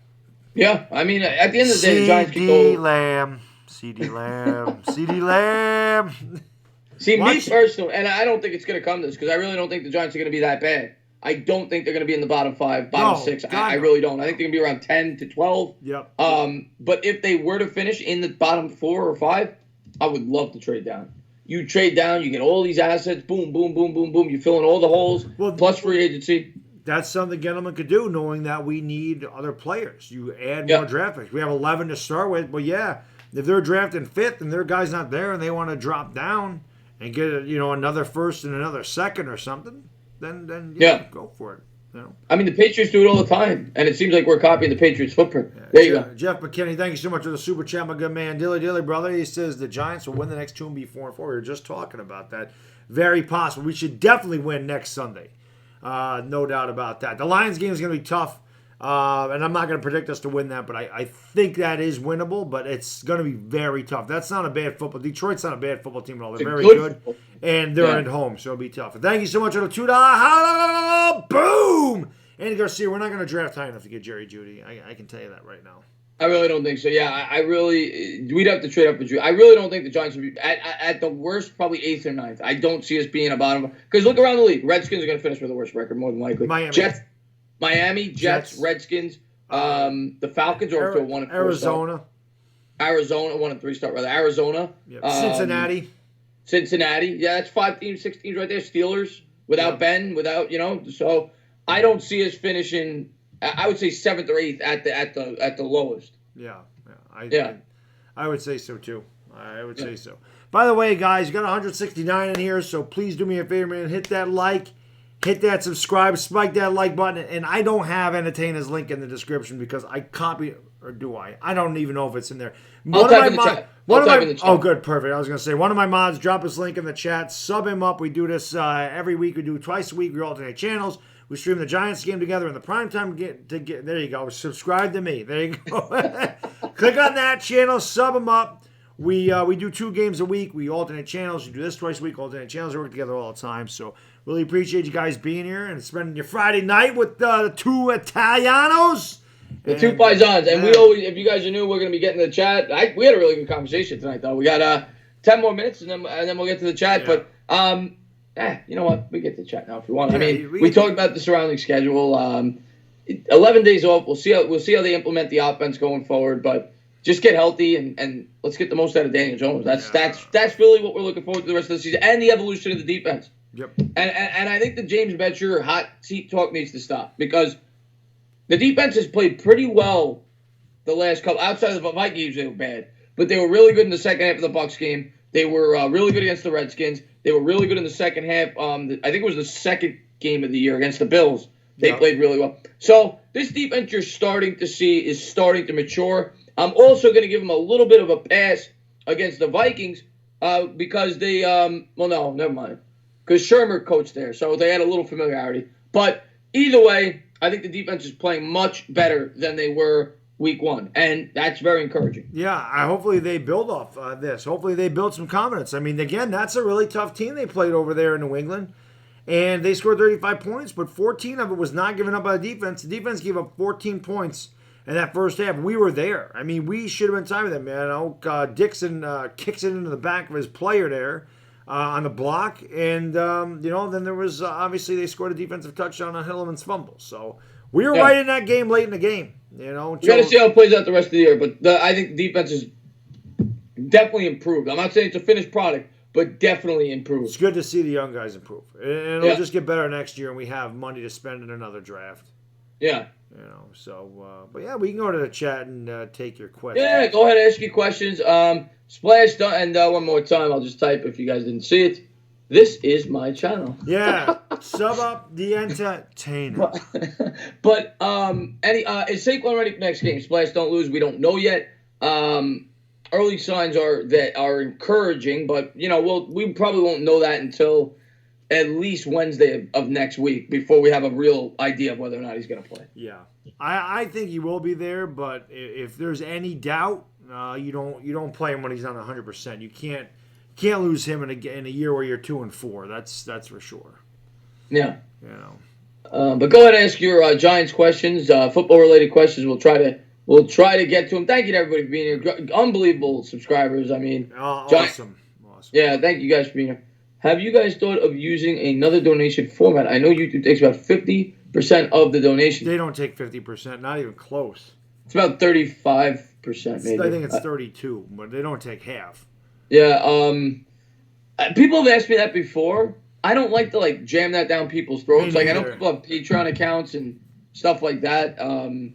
Yeah, I mean, at the end of the day, the Giants can go. CD Lamb. See, me personally, and I don't think it's going to come to this because I really don't think the Giants are going to be that bad. I don't think they're going to be in the bottom 5, bottom 6. I really don't. I think they're going to be around 10 to 12. Yep. But if they were to finish in the bottom 4 or 5, I would love to trade down. You trade down, you get all these assets, boom, boom, boom, boom, boom. You fill in all the holes, plus free agency. That's something gentlemen could do, knowing that we need other players. You add more draft picks. We have 11 to start with, but if they're drafting 5th and their guy's not there and they want to drop down and get another first and another second or something, then go for it. I mean, the Patriots do it all the time, and it seems like we're copying the Patriots' footprint. There you go. Jeff McKinney, thank you so much for the super chat, my good man. Dilly, brother. He says the Giants will win the next 2 and be 4-4. We were just talking about that. Very possible. We should definitely win next Sunday. No doubt about that. The Lions game is going to be tough, and I'm not going to predict us to win that, but I think that is winnable, but it's going to be very tough. That's not a bad football. Detroit's not a bad football team at all. They're very good, and they're at home, so it'll be tough. Thank you so much for the $2. Boom! Andy Garcia, we're not going to draft high enough to get Jerry Jeudy. I can tell you that right now. I really don't think so. Yeah, we'd have to trade up for Jeudy. I really don't think the Giants would be, at the worst, probably 8th or 9th. I don't see us being a bottom. Because look around the league. Redskins are going to finish with the worst record, more than likely. Miami, Jets, Redskins, the Falcons are up to a 1-4 Arizona. Arizona, 1-3 start, rather. Arizona. Cincinnati. Yeah, that's 5 teams, 6 teams right there. Steelers, without Ben, so I don't see us finishing, I would say 7th or 8th at the lowest. I would say so too. I would say so. By the way, guys, you got 169 in here, so please do me a favor, man. Hit that like. Hit that subscribe, spike that like button, and I don't have Entertainer's link in the description because I copied it, or do I? I don't even know if it's in there. I'll type in the chat. Oh, good, perfect. I was going to say, one of my mods, drop his link in the chat, sub him up. We do this every week. We do twice a week. We alternate channels. We stream the Giants game together in the primetime. There you go. Subscribe to me. There you go. Click on that channel, sub him up. We do 2 games a week. We alternate channels. You do this twice a week. Alternate channels. We work together all the time. So really appreciate you guys being here and spending your Friday night with the 2 Italianos. The 2 Paisans. And we always, if you guys are new, we're going to be getting to the chat. We had a really good conversation tonight, though. We got 10 more minutes, and then we'll get to the chat. Yeah. But you know what? We get to the chat now if you want. Yeah, I mean, we talked about the surrounding schedule. 11 days off. We'll see how they implement the offense going forward. But just get healthy and let's get the most out of Daniel Jones. That's really what we're looking forward to the rest of the season and the evolution of the defense. Yep. And I think the James Bettcher hot seat talk needs to stop because The defense has played pretty well the last couple. Outside of the Vikings, they were bad, but they were really good in the second half of the Bucs game. They were really good against the Redskins. They were really good in the second half. I think it was the second game of the year against the Bills. They played really well. So this defense you're starting to see is starting to mature. I'm also going to give them a little bit of a pass against the Vikings because they well, no, never mind. Because Shermer coached there, so they had a little familiarity. But either way, I think the defense is playing much better than they were week one, and that's very encouraging. Yeah, hopefully they build off this. Hopefully they build some confidence. I mean, again, that's a really tough team they played over there in New England, and they scored 35 points, but 14 of it was not given up by the defense. The defense gave up 14 points in that first half. We were there. I mean, we should have been timing them, man. Dixon kicks it into the back of his player there. On the block, and then there was obviously they scored a defensive touchdown on Hilliman's fumble. So we were right in that game late in the game. We got to see how it plays out the rest of the year, but I think the defense is definitely improved. I'm not saying it's a finished product, but definitely improved. It's good to see the young guys improve, and it'll just get better next year, and we have money to spend in another draft. Yeah. But yeah, we can go to the chat and take your questions. Yeah, go ahead and ask your questions. Splash, and one more time, I'll just type if you guys didn't see it. This is my channel. Yeah, sub up the entertainer. But is Saquon ready for next game? Splash, don't lose. We don't know yet. Early signs are encouraging, but we probably won't know that until at least Wednesday of next week before we have a real idea of whether or not he's going to play. Yeah, I think he will be there, but if there's any doubt, you don't play him when he's not 100%. You can't lose him in a year where you're 2-4. That's for sure. Yeah. But go ahead and ask your Giants questions, football related questions. We'll try to get to them. Thank you to everybody for being here. Unbelievable subscribers. I mean, awesome. Yeah, thank you guys for being here. Have you guys thought of using another donation format? I know YouTube takes about 50% of the donation. They don't take 50%, not even close. It's about 35%, maybe. I think it's 32, but they don't take half. Yeah, people have asked me that before. I don't like to jam that down people's throats. I know people have Patreon accounts and stuff like that. I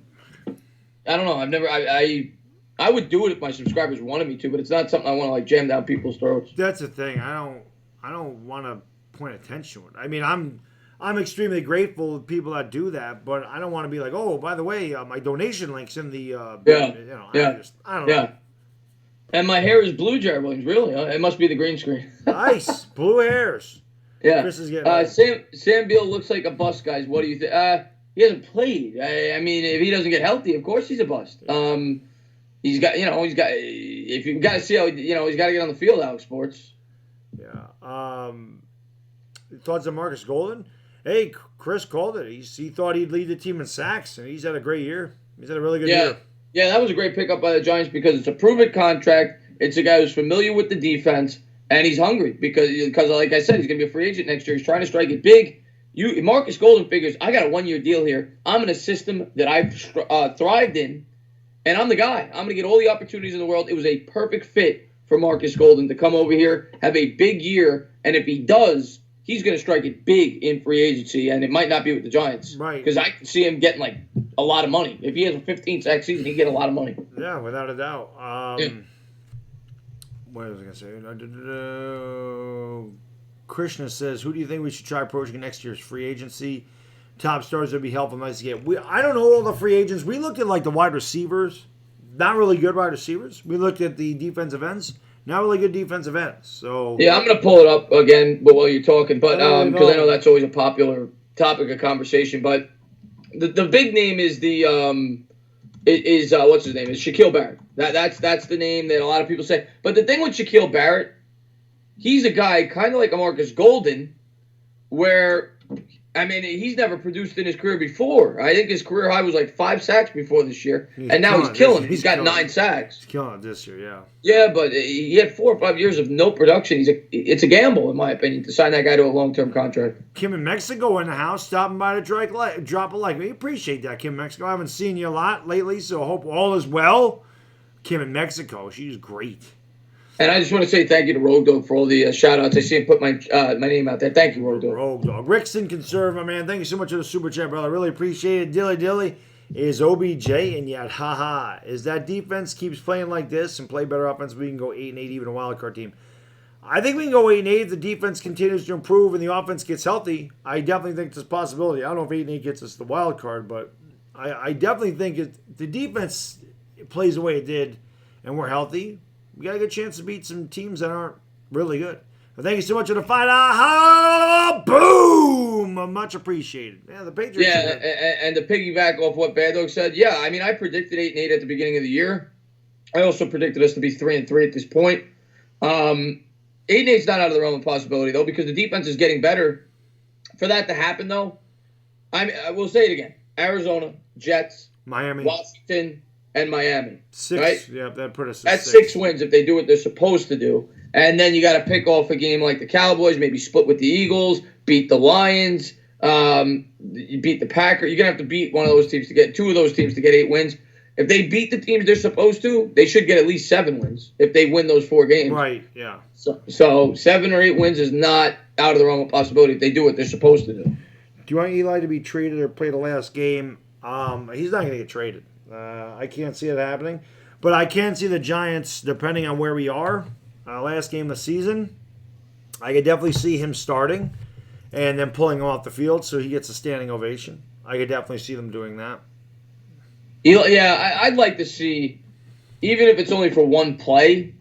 don't know. I've never. I would do it if my subscribers wanted me to, but it's not something I want to jam down people's throats. That's the thing. I don't want to point attention to it. I mean, I'm extremely grateful to people that do that, but I don't want to be like, oh, by the way, my donation link's in the. I don't know. And my hair is blue, Jared Williams. Really? It must be the green screen. Nice blue hairs. Yeah. Chris is getting Sam Beal looks like a bust, guys. What do you think? He hasn't played. I mean, if he doesn't get healthy, of course he's a bust. He's got. If you got to see how he's got to get on the field, Alex Sports. Yeah. Thoughts on Marcus Golden? Hey, Chris called it. He thought he'd lead the team in sacks, and he's had a great year. He's had a really good year. Yeah, that was a great pickup by the Giants because it's a proven contract. It's a guy who's familiar with the defense, and he's hungry because like I said, he's going to be a free agent next year. He's trying to strike it big. Marcus Golden figures, I got a 1-year deal here. I'm in a system that I've thrived in, and I'm the guy. I'm going to get all the opportunities in the world. It was a perfect fit for Marcus Golden to come over here, have a big year, and if he does, he's going to strike it big in free agency, and it might not be with the Giants. Right. Because I can see him getting, a lot of money. If he has a 15-sack season, he can get a lot of money. Yeah, without a doubt. What was I going to say? Krishna says, who do you think we should try approaching next year's free agency? Top stars would be helpful. Nice to get. I don't know all the free agents. We looked at, the wide receivers. Not really good wide receivers. We looked at the defensive ends. Not really good defensive ends. So yeah, I'm going to pull it up again while you're talking, but because I know that's always a popular topic of conversation. But the big name is what's his name? Is Shaquille Barrett. That's the name that a lot of people say. But the thing with Shaquille Barrett, he's a guy kind of like a Marcus Golden, where he's never produced in his career before. I think his career high was 5 sacks before this year, and now he's killing. He's got 9 sacks. He's killing it this year, yeah. Yeah, but he had 4 or 5 years of no production. It's a gamble, in my opinion, to sign that guy to a long-term contract. Kim in Mexico in the house, stopping by to drop a like. We appreciate that, Kim in Mexico. I haven't seen you a lot lately, so I hope all is well. Kim in Mexico, she's great. And I just want to say thank you to Rogue Dog for all the shout-outs. I see him put my name out there. Thank you, Rogue Dog. Rogue Dog. Rickson Conserve, my man. Thank you so much for the super chat, brother. Really appreciate it. Dilly. is OBJ, and yet, haha, is that defense keeps playing like this and play better offense, we can go 8-8, even a wild card team. I think we can go 8-8 if the defense continues to improve and the offense gets healthy. I definitely think there's a possibility. I don't know if 8-8 gets us the wild card, but I definitely think if the defense plays the way it did and we're healthy, we got a good chance to beat some teams that aren't really good. But thank you so much for the fight. Boom! Much appreciated. Yeah, the Patriots. Yeah, and to piggyback off what Baddog said, yeah, I mean, I predicted 8-8 at the beginning of the year. I also predicted us to be 3-3 at this point. 8-8's not out of the realm of possibility, though, because the defense is getting better. For that to happen, though, I will say it again. Arizona, Jets, Miami, Washington, and Miami. 6. Right? Yeah, that put us at That's 6 wins if they do what they're supposed to do. And then you got to pick off a game like the Cowboys, maybe split with the Eagles, beat the Lions, you beat the Packers. You're going to have to beat one of those teams to get 2 of those teams to get 8 wins. If they beat the teams they're supposed to, they should get at least 7 wins if they win those 4 games. Right, yeah. So 7 or 8 wins is not out of the realm of possibility if they do what they're supposed to do. Do you want Eli to be traded or play the last game? He's not going to get traded. I can't see it happening. But I can see the Giants, depending on where we are, last game of the season, I could definitely see him starting and then pulling him off the field so he gets a standing ovation. I could definitely see them doing that. Yeah, I'd like to see, even if it's only for one play.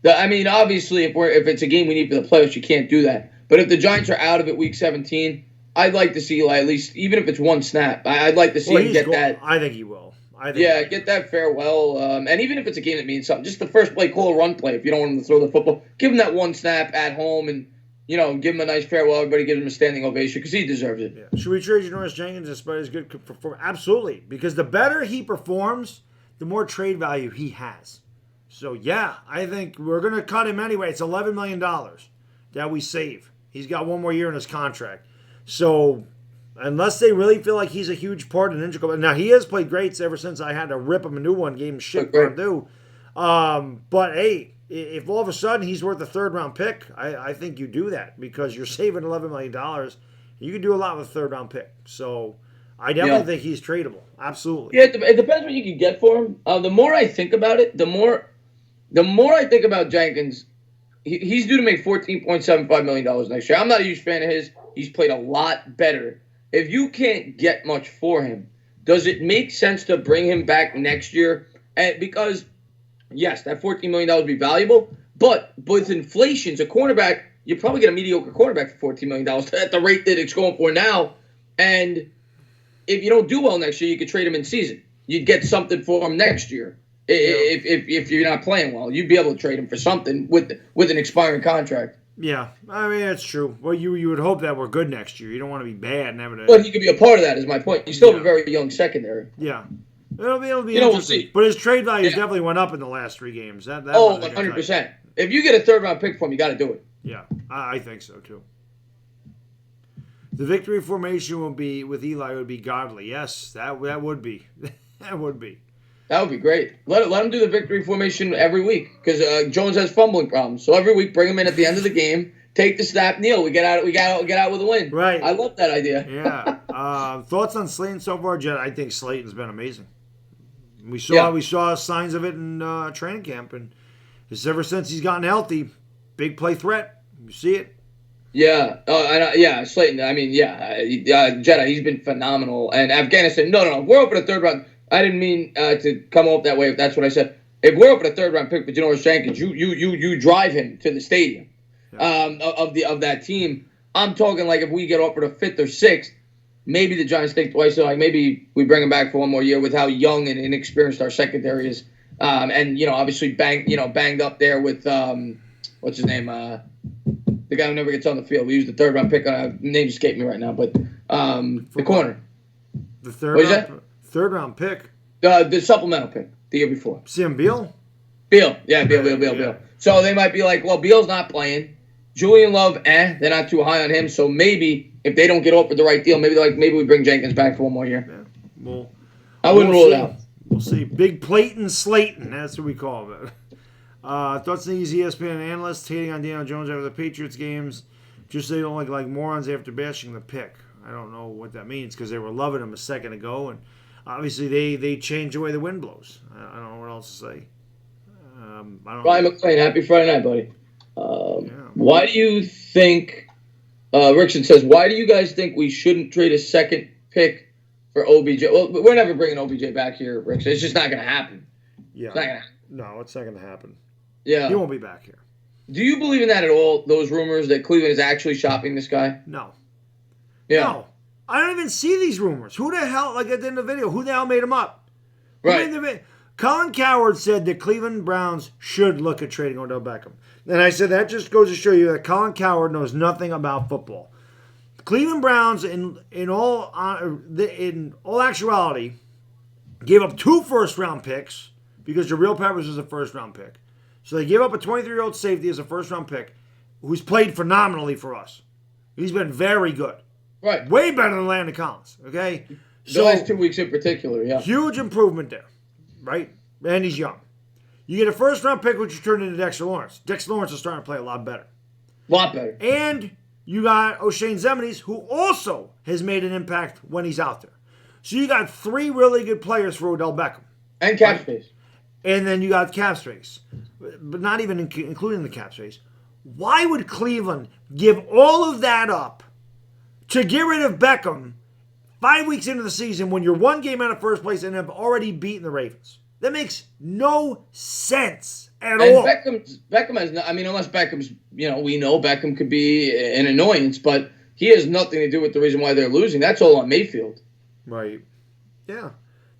I mean, obviously, if it's a game we need for the playoffs, you can't do that. But if the Giants are out of it week 17, I'd like to see Eli at least, even if it's one snap. I'd like to see him get that. I think he will. Get that farewell. And even if it's a game that means something, just the first play, call a run play. If you don't want him to throw the football, give him that one snap at home and, give him a nice farewell. Everybody gives him a standing ovation because he deserves it. Yeah. Should we trade Janoris Jenkins despite his good performance? Absolutely. Because the better he performs, the more trade value he has. So, yeah, I think we're going to cut him anyway. It's $11 million that we save. He's got 1 more year in his contract. So, unless they really feel like he's a huge part and integral. Now, he has played great ever since I had to rip him a new one, gave him shit for him to. But, hey, if all of a sudden he's worth a 3rd-round pick, I think you do that because you're saving $11 million. You can do a lot with a 3rd-round pick. So, I definitely think he's tradable. Absolutely. Yeah, it depends what you can get for him. The more I think about it, the more I think about Jenkins, he's due to make $14.75 million next year. I'm not a huge fan of his. He's played a lot better. If you can't get much for him, does it make sense to bring him back next year? Because, yes, that $14 million would be valuable, but with inflation, as a cornerback, you probably get a mediocre cornerback for $14 million at the rate that it's going for now. And if you don't do well next year, you could trade him in season. You'd get something for him next year. If you're not playing well, you'd be able to trade him for something with an expiring contract. Yeah, I mean, that's true. Well, you would hope that we're good next year. You don't want to be bad and having to... But he could be a part of that, is my point. You still have a very young secondary. Yeah. It'll be interesting. We'll see. But his trade value definitely went up in the last 3 games. 100%. If you get a 3rd-round pick for him, you got to do it. Yeah, I think so, too. The victory formation will be, with Eli, would be godly. Yes, that would be. That would be. That would be great. Let him do the victory formation every week because Jones has fumbling problems. So every week, bring him in at the end of the game, take the snap, kneel. We get out with a win. Right. I love that idea. Yeah. Thoughts on Slayton so far, Jet? I think Slayton's been amazing. We saw signs of it in training camp, and it's ever since he's gotten healthy, big play threat. You see it. Yeah. Slayton. I mean, Jedi. He's been phenomenal. And Afghanistan. No. We're open a 3rd round. I didn't mean to come off that way. If that's what I said. If we're open a 3rd-round pick for Janoris Jenkins, you drive him to the stadium of that team. I'm talking like if we get offered a 5th or 6th, maybe the Giants think twice. So like maybe we bring him back for 1 more year with how young and inexperienced our secondary is, and obviously banged up there with what's his name, the guy who never gets on the field. We used the 3rd-round pick. Name escaped me right now, but the corner. The 3rd-round pick. The supplemental pick the year before. Sam Beal? Beal. Beal. So they might be like, well, Beal's not playing. Julian Love, they're not too high on him. So maybe if they don't get offered the right deal, maybe we bring Jenkins back for 1 more year. Yeah. I wouldn't rule it out. We'll see. Big Playton Slayton. That's what we call it. Thoughts on these ESPN analysts hating on Daniel Jones after the Patriots games. Just they don't look like morons after bashing the pick. I don't know what that means because they were loving him a second ago. And obviously they change the way the wind blows. I don't know what else to say. I don't Ryan know. McLean, happy Friday night, buddy. Why do you think, Rickson says, why do you guys think we shouldn't trade a second pick for OBJ? Well, we're never bringing OBJ back here, Rickson. It's just not going to happen. Yeah. It's not gonna happen. No, it's not going to happen. Yeah. He won't be back here. Do you believe in that at all, those rumors that Cleveland is actually shopping this guy? No. Yeah. No. I don't even see these rumors. Who the hell, like at the end of the video, who the hell made them up? Right. Colin Cowherd said the Cleveland Browns should look at trading Odell Beckham. And I said that just goes to show you that Colin Cowherd knows nothing about football. Cleveland Browns, in all actuality, gave up 2 first-round picks because Jabril Peppers was a first-round pick. So they gave up a 23-year-old safety as a first-round pick who's played phenomenally for us. He's been very good. Right. Way better than Landon Collins, okay? The last 2 weeks in particular, yeah. Huge improvement there, right? And he's young. You get a first-round pick, which you turn into Dexter Lawrence. Dexter Lawrence is starting to play a lot better. A lot better. And you got O'Shane Zemenies, who also has made an impact when he's out there. So you got 3 really good players for Odell Beckham. And cap space. And then you got cap space. But not even including the cap space. Why would Cleveland give all of that up to get rid of Beckham 5 weeks into the season when you're 1 game out of first place and have already beaten the Ravens? That makes no sense at all. Beckham has no, I mean, unless Beckham's, we know Beckham could be an annoyance, but he has nothing to do with the reason why they're losing. That's all on Mayfield. Right. Yeah.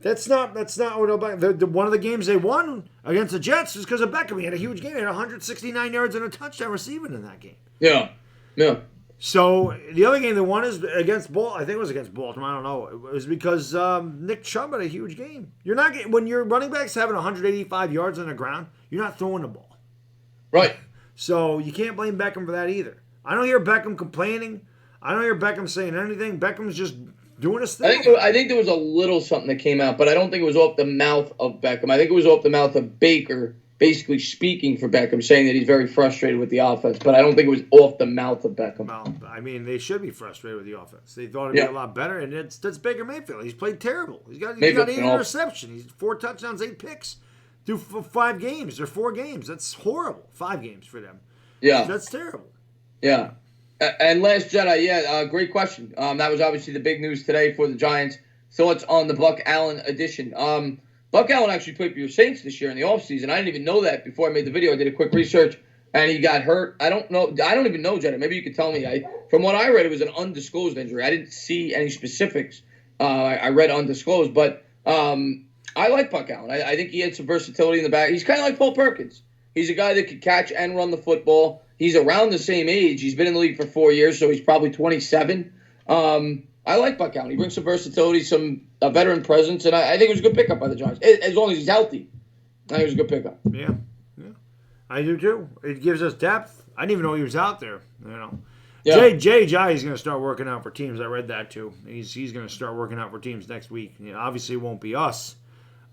That's not Odell Beckham. One of the games they won against the Jets was because of Beckham. He had a huge game. He had 169 yards and a touchdown receiving in that game. Yeah. Yeah. So the other game they won is against I think it was against Baltimore. I don't know. It was because Nick Chubb had a huge game. You're not getting, when your running back's having 185 yards on the ground, you're not throwing the ball. Right. So you can't blame Beckham for that either. I don't hear Beckham complaining. I don't hear Beckham saying anything. Beckham's just doing his thing. I think there was a little something that came out, but I don't think it was off the mouth of Beckham. I think it was off the mouth of Baker, basically speaking for Beckham, saying that he's very frustrated with the offense. But I don't think it was off the mouth of Beckham. Well, I mean, they should be frustrated with the offense. They thought it'd be a lot better, and that's Baker Mayfield. He's played terrible. He's got 8 interceptions. He's 4 touchdowns, 8 picks through 5 games or 4 games. That's horrible. 5 games for them. Yeah. That's terrible. Yeah. And Last Jedi, great question. That was obviously the big news today for the Giants. Thoughts on the Buck Allen edition? Buck Allen actually played for your Saints this year in the offseason. I didn't even know that before I made the video. I did a quick research, and he got hurt. I don't even know, Jedi. Maybe you could tell me. From what I read, it was an undisclosed injury. I didn't see any specifics. I read undisclosed, but I like Buck Allen. I think he had some versatility in the back. He's kind of like Paul Perkins. He's a guy that could catch and run the football. He's around the same age. He's been in the league for 4 years, so he's probably 27. I like Buck Allen. He brings some versatility, a veteran presence, and I think it was a good pickup by the Giants, as long as he's healthy. I think it was a good pickup. Yeah. I do too. It gives us depth. I didn't even know he was out there. Yeah. Jay Jai is going to start working out for teams. I read that too. He's going to start working out for teams next week. Obviously, it won't be us,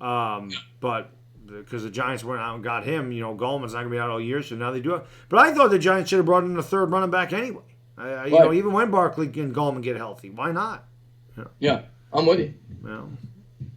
but because the Giants went out and got him, Gallman's not going to be out all year, so now they do it. But I thought the Giants should have brought in a 3rd running back anyway. Even when Barkley and Gallman get healthy, why not? Yeah, I'm with you.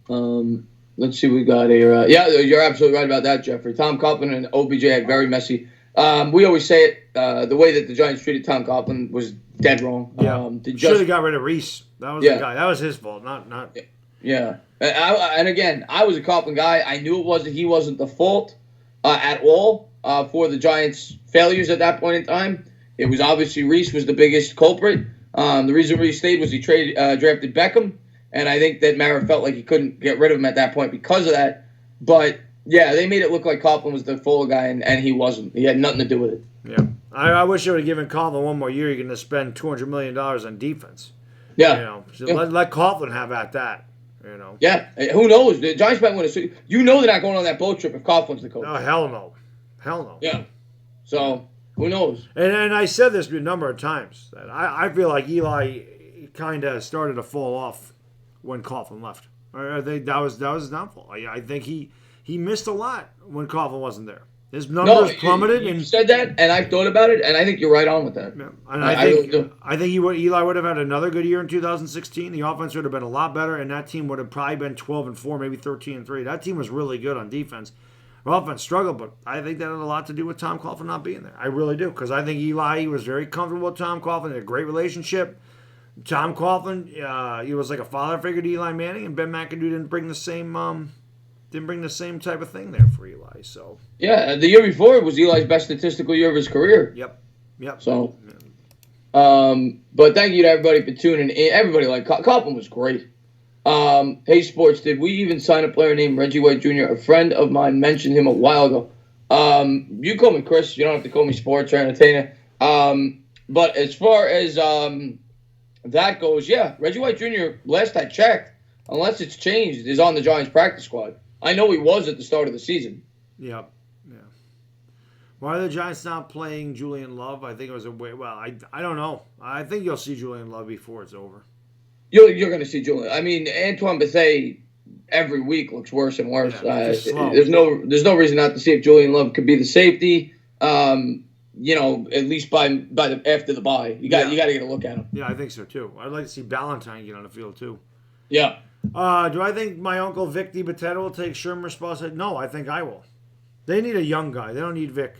Well, let's see what we got here. You're absolutely right about that, Jeffrey. Tom Coughlin and OBJ had very messy. We always say it, the way that the Giants treated Tom Coughlin was dead wrong. Yeah, should have got rid of Reese. That was the guy. That was his fault, not. Yeah, and again, I was a Coughlin guy. I knew he wasn't the fault at all for the Giants' failures at that point in time. It was obviously Reese was the biggest culprit. The reason Reese stayed was he drafted Beckham, and I think that Mara felt like he couldn't get rid of him at that point because of that. But yeah, they made it look like Coughlin was the full guy, and he wasn't. He had nothing to do with it. Yeah, I wish they would have given Coughlin 1 more year. You're going to spend $200 million on defense. Yeah, let Coughlin have at that. Yeah, who knows? The Giants might win they're not going on that boat trip if Coughlin's the coach. Oh, hell no. Yeah, so who knows? And I said this a number of times that I feel like Eli kind of started to fall off when Coughlin left. I think that was his downfall. I think he missed a lot when Coughlin wasn't there. His numbers plummeted. You said that, and I've thought about it, and I think you're right on with that. Yeah. And I think Eli would have had another good year in 2016. The offense would have been a lot better, and that team would have probably been 12-4, maybe 13-3. That team was really good on defense. Offense struggled, but I think that had a lot to do with Tom Coughlin not being there. I really do, because I think Eli was very comfortable with Tom Coughlin. They had a great relationship. Tom Coughlin, he was like a father figure to Eli Manning, and Ben McAdoo didn't bring the same type of thing there for Eli. So yeah, the year before it was Eli's best statistical year of his career. Yep. So, but thank you to everybody for tuning in. Everybody Coughlin was great. Hey, Sports, did we even sign a player named Reggie White Jr.? A friend of mine mentioned him a while ago. You call me Chris. You don't have to call me Sports or Entertainer. But as far as that goes, yeah, Reggie White Jr., last I checked, unless it's changed, is on the Giants practice squad. I know he was at the start of the season. Yeah. Why are the Giants not playing Julian Love? I think it was I don't know. I think you'll see Julian Love before it's over. You're going to see Julian. I mean, Antoine Bethea every week looks worse and worse. Yeah, there's no reason not to see if Julian Love could be the safety. At least after the bye, you got to get a look at him. Yeah, I think so too. I'd like to see Ballantyne get on the field too. Yeah. Do I think my uncle Vic DiBattista will take Shermer's spot? No, I think I will. They need a young guy. They don't need Vic.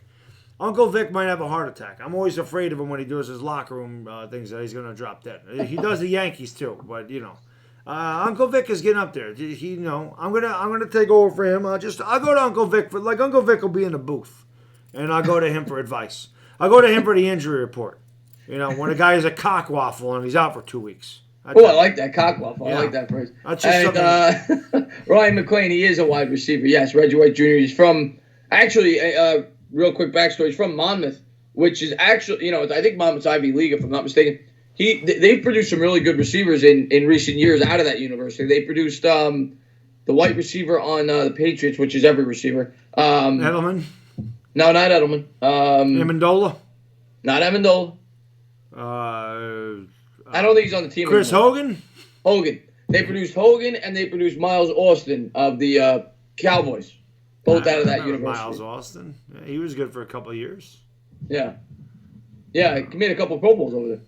Uncle Vic might have a heart attack. I'm always afraid of him when he does his locker room things that he's going to drop dead. He does the Yankees too, but Uncle Vic is getting up there. I'm gonna take over for him. I'll go to Uncle Vic Uncle Vic will be in the booth, and I'll go to him for advice. I'll go to him for the injury report. When a guy is a cock waffle and he's out for 2 weeks. I like that cock waffle. Yeah. I like that phrase. Ryan McClain, he is a wide receiver. Yes, Reggie White Jr. He's from real quick backstory. He's from Monmouth, which is actually, I think Monmouth's Ivy League, if I'm not mistaken. They've produced some really good receivers in recent years out of that university. They produced the white receiver on the Patriots, which is every receiver. Edelman? No, not Edelman. Amendola? Not Amendola. I don't think he's on the team Chris anymore. Hogan? They produced Hogan, and they produced Miles Austin of the Cowboys. Both out of that university. Miles Austin? Yeah, he was good for a couple of years. Yeah. Yeah, he made a couple of Pro Bowls over there.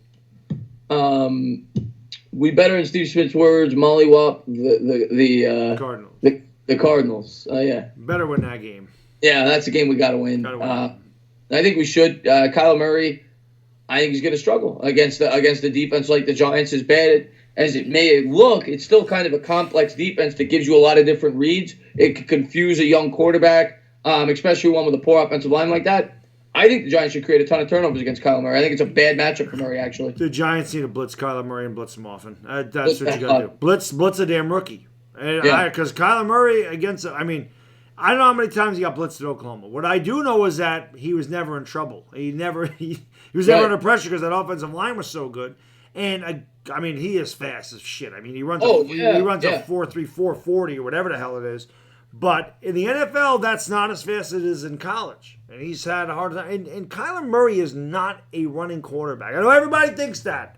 We better, in Steve Smith's words, mollywop the Cardinals. The Cardinals. Yeah. Better win that game. Yeah, that's a game we got to win. I think we should. Kyler Murray, I think he's going to struggle against the defense like the Giants. As bad as it may look, it's still kind of a complex defense that gives you a lot of different reads. It could confuse a young quarterback, especially one with a poor offensive line like that. I think the Giants should create a ton of turnovers against Kyler Murray. I think it's a bad matchup for Murray, actually. The Giants need to blitz Kyler Murray and blitz him often. That's what you got to do. Blitz a damn rookie. Because Kyler Murray I don't know how many times he got blitzed at Oklahoma. What I do know is that he was never in trouble. He was never under pressure because that offensive line was so good. And he is fast as shit. He runs a 4.3, 4.40 or whatever the hell it is. But in the NFL, that's not as fast as it is in college. And he's had a hard time. And Kyler Murray is not a running quarterback. I know everybody thinks that,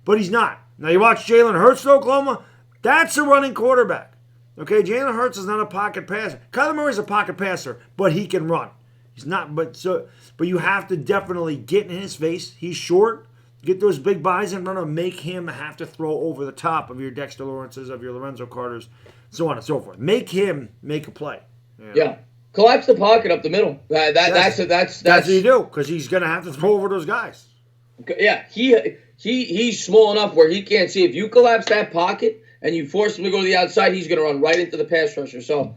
but he's not. Now you watch Jalen Hurts at Oklahoma. That's a running quarterback. Okay, Jalen Hurts is not a pocket passer. Kyler Murray's a pocket passer, but he can run. He's not. But you have to definitely get in his face. He's short. Get those big buys and run him. Make him have to throw over the top of your Dexter Lawrences, of your Lorenzo Carters, so on and so forth. Make him make a play. Yeah. Collapse the pocket up the middle. That's what you do, because he's going to have to throw over those guys. Yeah, he's small enough where he can't see. If you collapse that pocket and you force him to go to the outside, he's going to run right into the pass rusher. So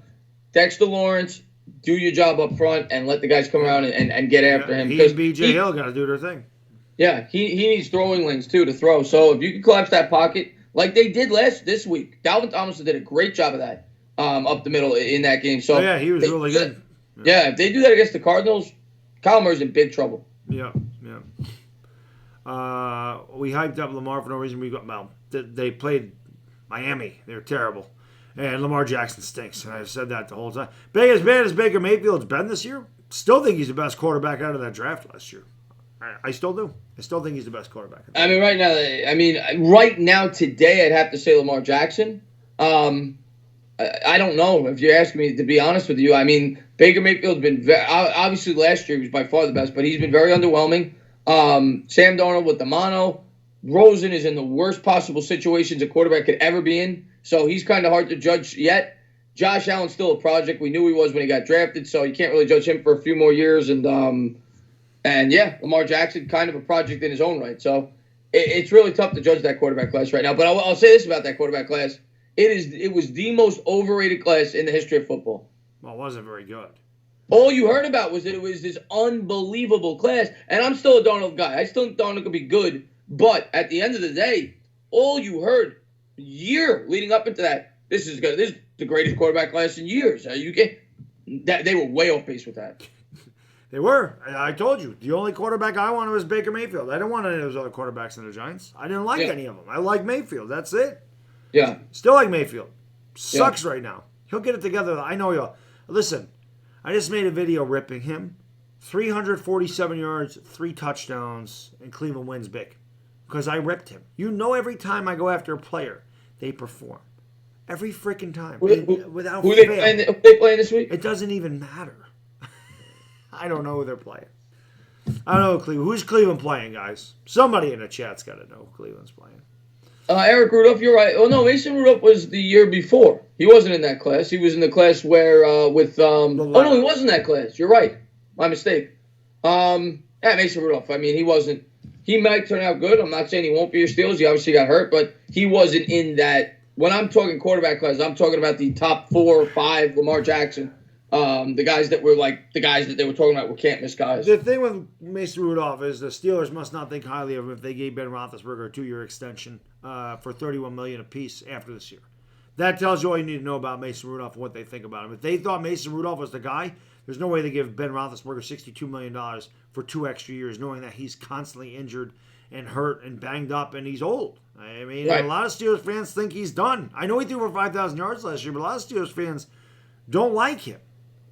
Dexter Lawrence, do your job up front and let the guys come around and get after him. He and B.J. Hill got to do their thing. Yeah, he needs throwing lanes, too, to throw. So if you can collapse that pocket, like they did this week, Dalvin Tomlinson did a great job of that up the middle in that game. So he was really good. Yeah, if they do that against the Cardinals, Kyler Murray's in big trouble. Yeah. We hyped up Lamar for no reason. They played Miami. They're terrible. And Lamar Jackson stinks. And I've said that the whole time. As bad as Baker Mayfield's been this year, still think he's the best quarterback out of that draft last year. I still do. I still think he's the best quarterback. Right now, today, I'd have to say Lamar Jackson. I don't know if you're asking me, to be honest with you. Baker Mayfield's been obviously last year he was by far the best, but he's been very underwhelming. Sam Darnold with the mono. Rosen is in the worst possible situations a quarterback could ever be in, so he's kind of hard to judge yet. Josh Allen's still a project. We knew he was when he got drafted, so you can't really judge him for a few more years. And yeah, Lamar Jackson, kind of a project in his own right. So it's really tough to judge that quarterback class right now. But I'll say this about that quarterback class. It was the most overrated class in the history of football. Well, it wasn't very good. All you heard about was that it was this unbelievable class. And I'm still a Darnold guy. I still think Darnold could be good. But at the end of the day, all you heard year leading up into that, this is good. This is the greatest quarterback class in years. They were way off base with that. They were. I told you. The only quarterback I wanted was Baker Mayfield. I didn't want any of those other quarterbacks in the Giants. I didn't like any of them. I like Mayfield. That's it. Yeah. Still like Mayfield. Sucks right now. He'll get it together. I know he'll. Listen, I just made a video ripping him. 347 yards, 3 touchdowns, and Cleveland wins big. Because I ripped him. You know, every time I go after a player, they perform. Every freaking time. Without fail. Who they playing this week? It doesn't even matter. I don't know who they're playing. I don't know who's Cleveland playing, guys. Somebody in the chat's got to know who Cleveland's playing. Eric Rudolph, you're right. Oh, no, Mason Rudolph was the year before. He wasn't in that class. He was in the class where with oh, no, he was in that class. You're right. My mistake. Mason Rudolph, I mean, he wasn't. He might turn out good. I'm not saying he won't be your Steelers. He obviously got hurt, but he wasn't in that. When I'm talking quarterback class, I'm talking about the top 4 or 5, Lamar Jackson. The guys that they were talking about were can't miss guys. The thing with Mason Rudolph is the Steelers must not think highly of him if they gave Ben Roethlisberger a 2-year extension for $31 million apiece after this year. That tells you all you need to know about Mason Rudolph and what they think about him. If they thought Mason Rudolph was the guy, there's no way they give Ben Roethlisberger $62 million for 2 extra years, knowing that he's constantly injured and hurt and banged up and he's old. I mean, a lot of Steelers fans think he's done. I know he threw for 5,000 yards last year, but a lot of Steelers fans don't like him.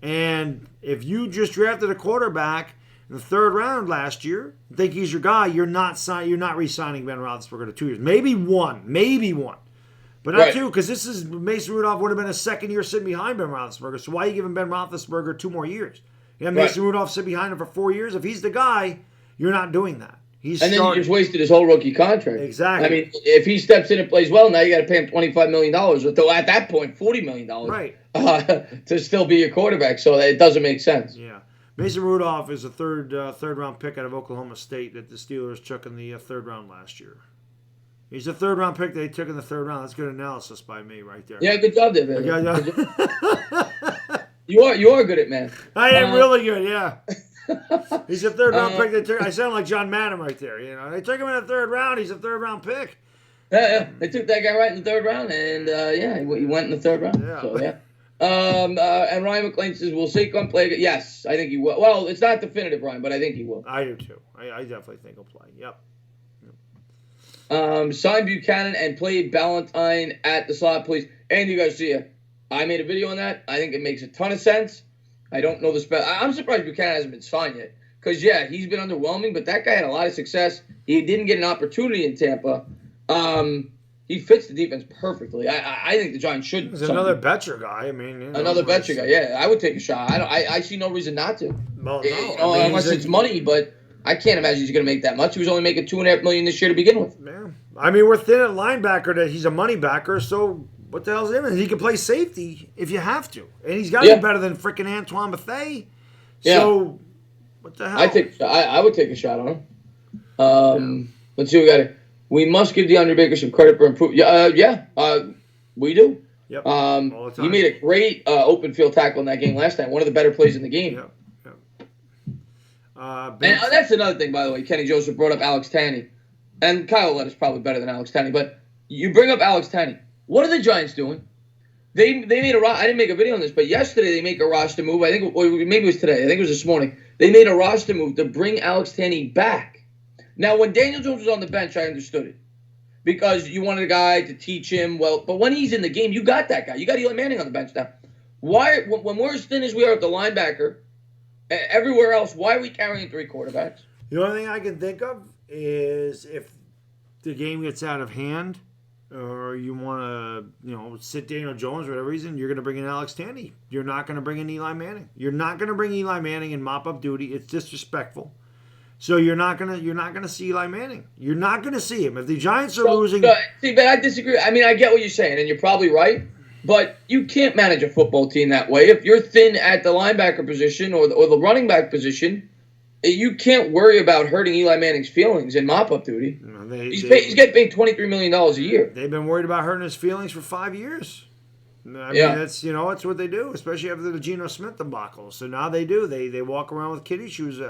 And if you just drafted a quarterback in the 3rd round last year, think he's your guy, you're not re-signing Ben Roethlisberger to 2 years. Maybe one. But not 2, because this is Mason Rudolph would have been a 2nd year sitting behind Ben Roethlisberger. So why are you giving Ben Roethlisberger 2 more years? You have Mason Rudolph sit behind him for 4 years. If he's the guy, you're not doing that. Then you just wasted his whole rookie contract. Exactly. I mean, if he steps in and plays well, now you got to pay him $25 million, or at that point, $40 million. Right. To still be your quarterback, so it doesn't make sense. Yeah. Mason Rudolph is a third round pick out of Oklahoma State that the Steelers took in the 3rd round last year. He's a 3rd round pick they took in the 3rd round. That's good analysis by me right there. Yeah, good job there, man. You are good at math. I am really good, yeah. He's a 3rd round pick they took. I sound like John Madden right there. You know, they took him in the 3rd round. He's a 3rd round pick. Yeah. They took that guy right in the 3rd round, and he went in the 3rd round. Yeah. So yeah. And Ryan McClain says, "Will Saquon play again?" Yes, I think he will. Well, it's not definitive, Ryan, but I think he will. I do too. I definitely think he'll play. Yep. Sign Buchanan and play Ballantyne at the slot, please. Andy Garcia, I made a video on that. I think it makes a ton of sense. I don't know the spell. I'm surprised Buchanan hasn't been signed yet. Because, he's been underwhelming, but that guy had a lot of success. He didn't get an opportunity in Tampa. He fits the defense perfectly. I think the Giants should. He's another Betcher guy. I mean, another Betcher guy. Yeah, I would take a shot. I see no reason not to. Well, no. Unless it's money, but I can't imagine he's going to make that much. He was only making $2.5 million this year to begin with. Yeah. I mean, we're thin at linebacker that he's a money backer, so what the hell's him? And he can play safety if you have to. And he's got to be better than freaking Antoine Bethea. So, what the hell? I would take a shot on him. Let's see what we got here. We must give DeAndre Baker some credit for improvement. We do. Yep. He made a great open field tackle in that game last time. One of the better plays in the game. Yep. And that's another thing, by the way. Kenny Joseph brought up Alex Tanney. And Kyle Lett is probably better than Alex Tanney. But you bring up Alex Tanney. What are the Giants doing? They made I didn't make a video on this, but yesterday they make a roster move. I think, or maybe it was today. I think it was this morning. They made a roster move to bring Alex Tanney back. Now, when Daniel Jones was on the bench, I understood it. Because you wanted a guy to teach him well. But when he's in the game, you got that guy. You got Eli Manning on the bench now. Why, when we're as thin as we are at the linebacker, everywhere else, why are we carrying 3 quarterbacks? The only thing I can think of is if the game gets out of hand, or you want to, sit Daniel Jones for whatever reason, you're going to bring in Alex Tandy. You're not going to bring in Eli Manning. You're not going to bring Eli Manning in mop-up duty. It's disrespectful. So you're not gonna see Eli Manning. You're not gonna see him if the Giants are losing. See, but I disagree. I mean, I get what you're saying, and you're probably right. But you can't manage a football team that way. If you're thin at the linebacker position or the running back position, you can't worry about hurting Eli Manning's feelings in mop-up duty. He's getting paid $23 million a year. They've been worried about hurting his feelings for 5 years. I mean, that's it's what they do, especially after the Geno Smith debacle. So now they do. They walk around with kiddie shoes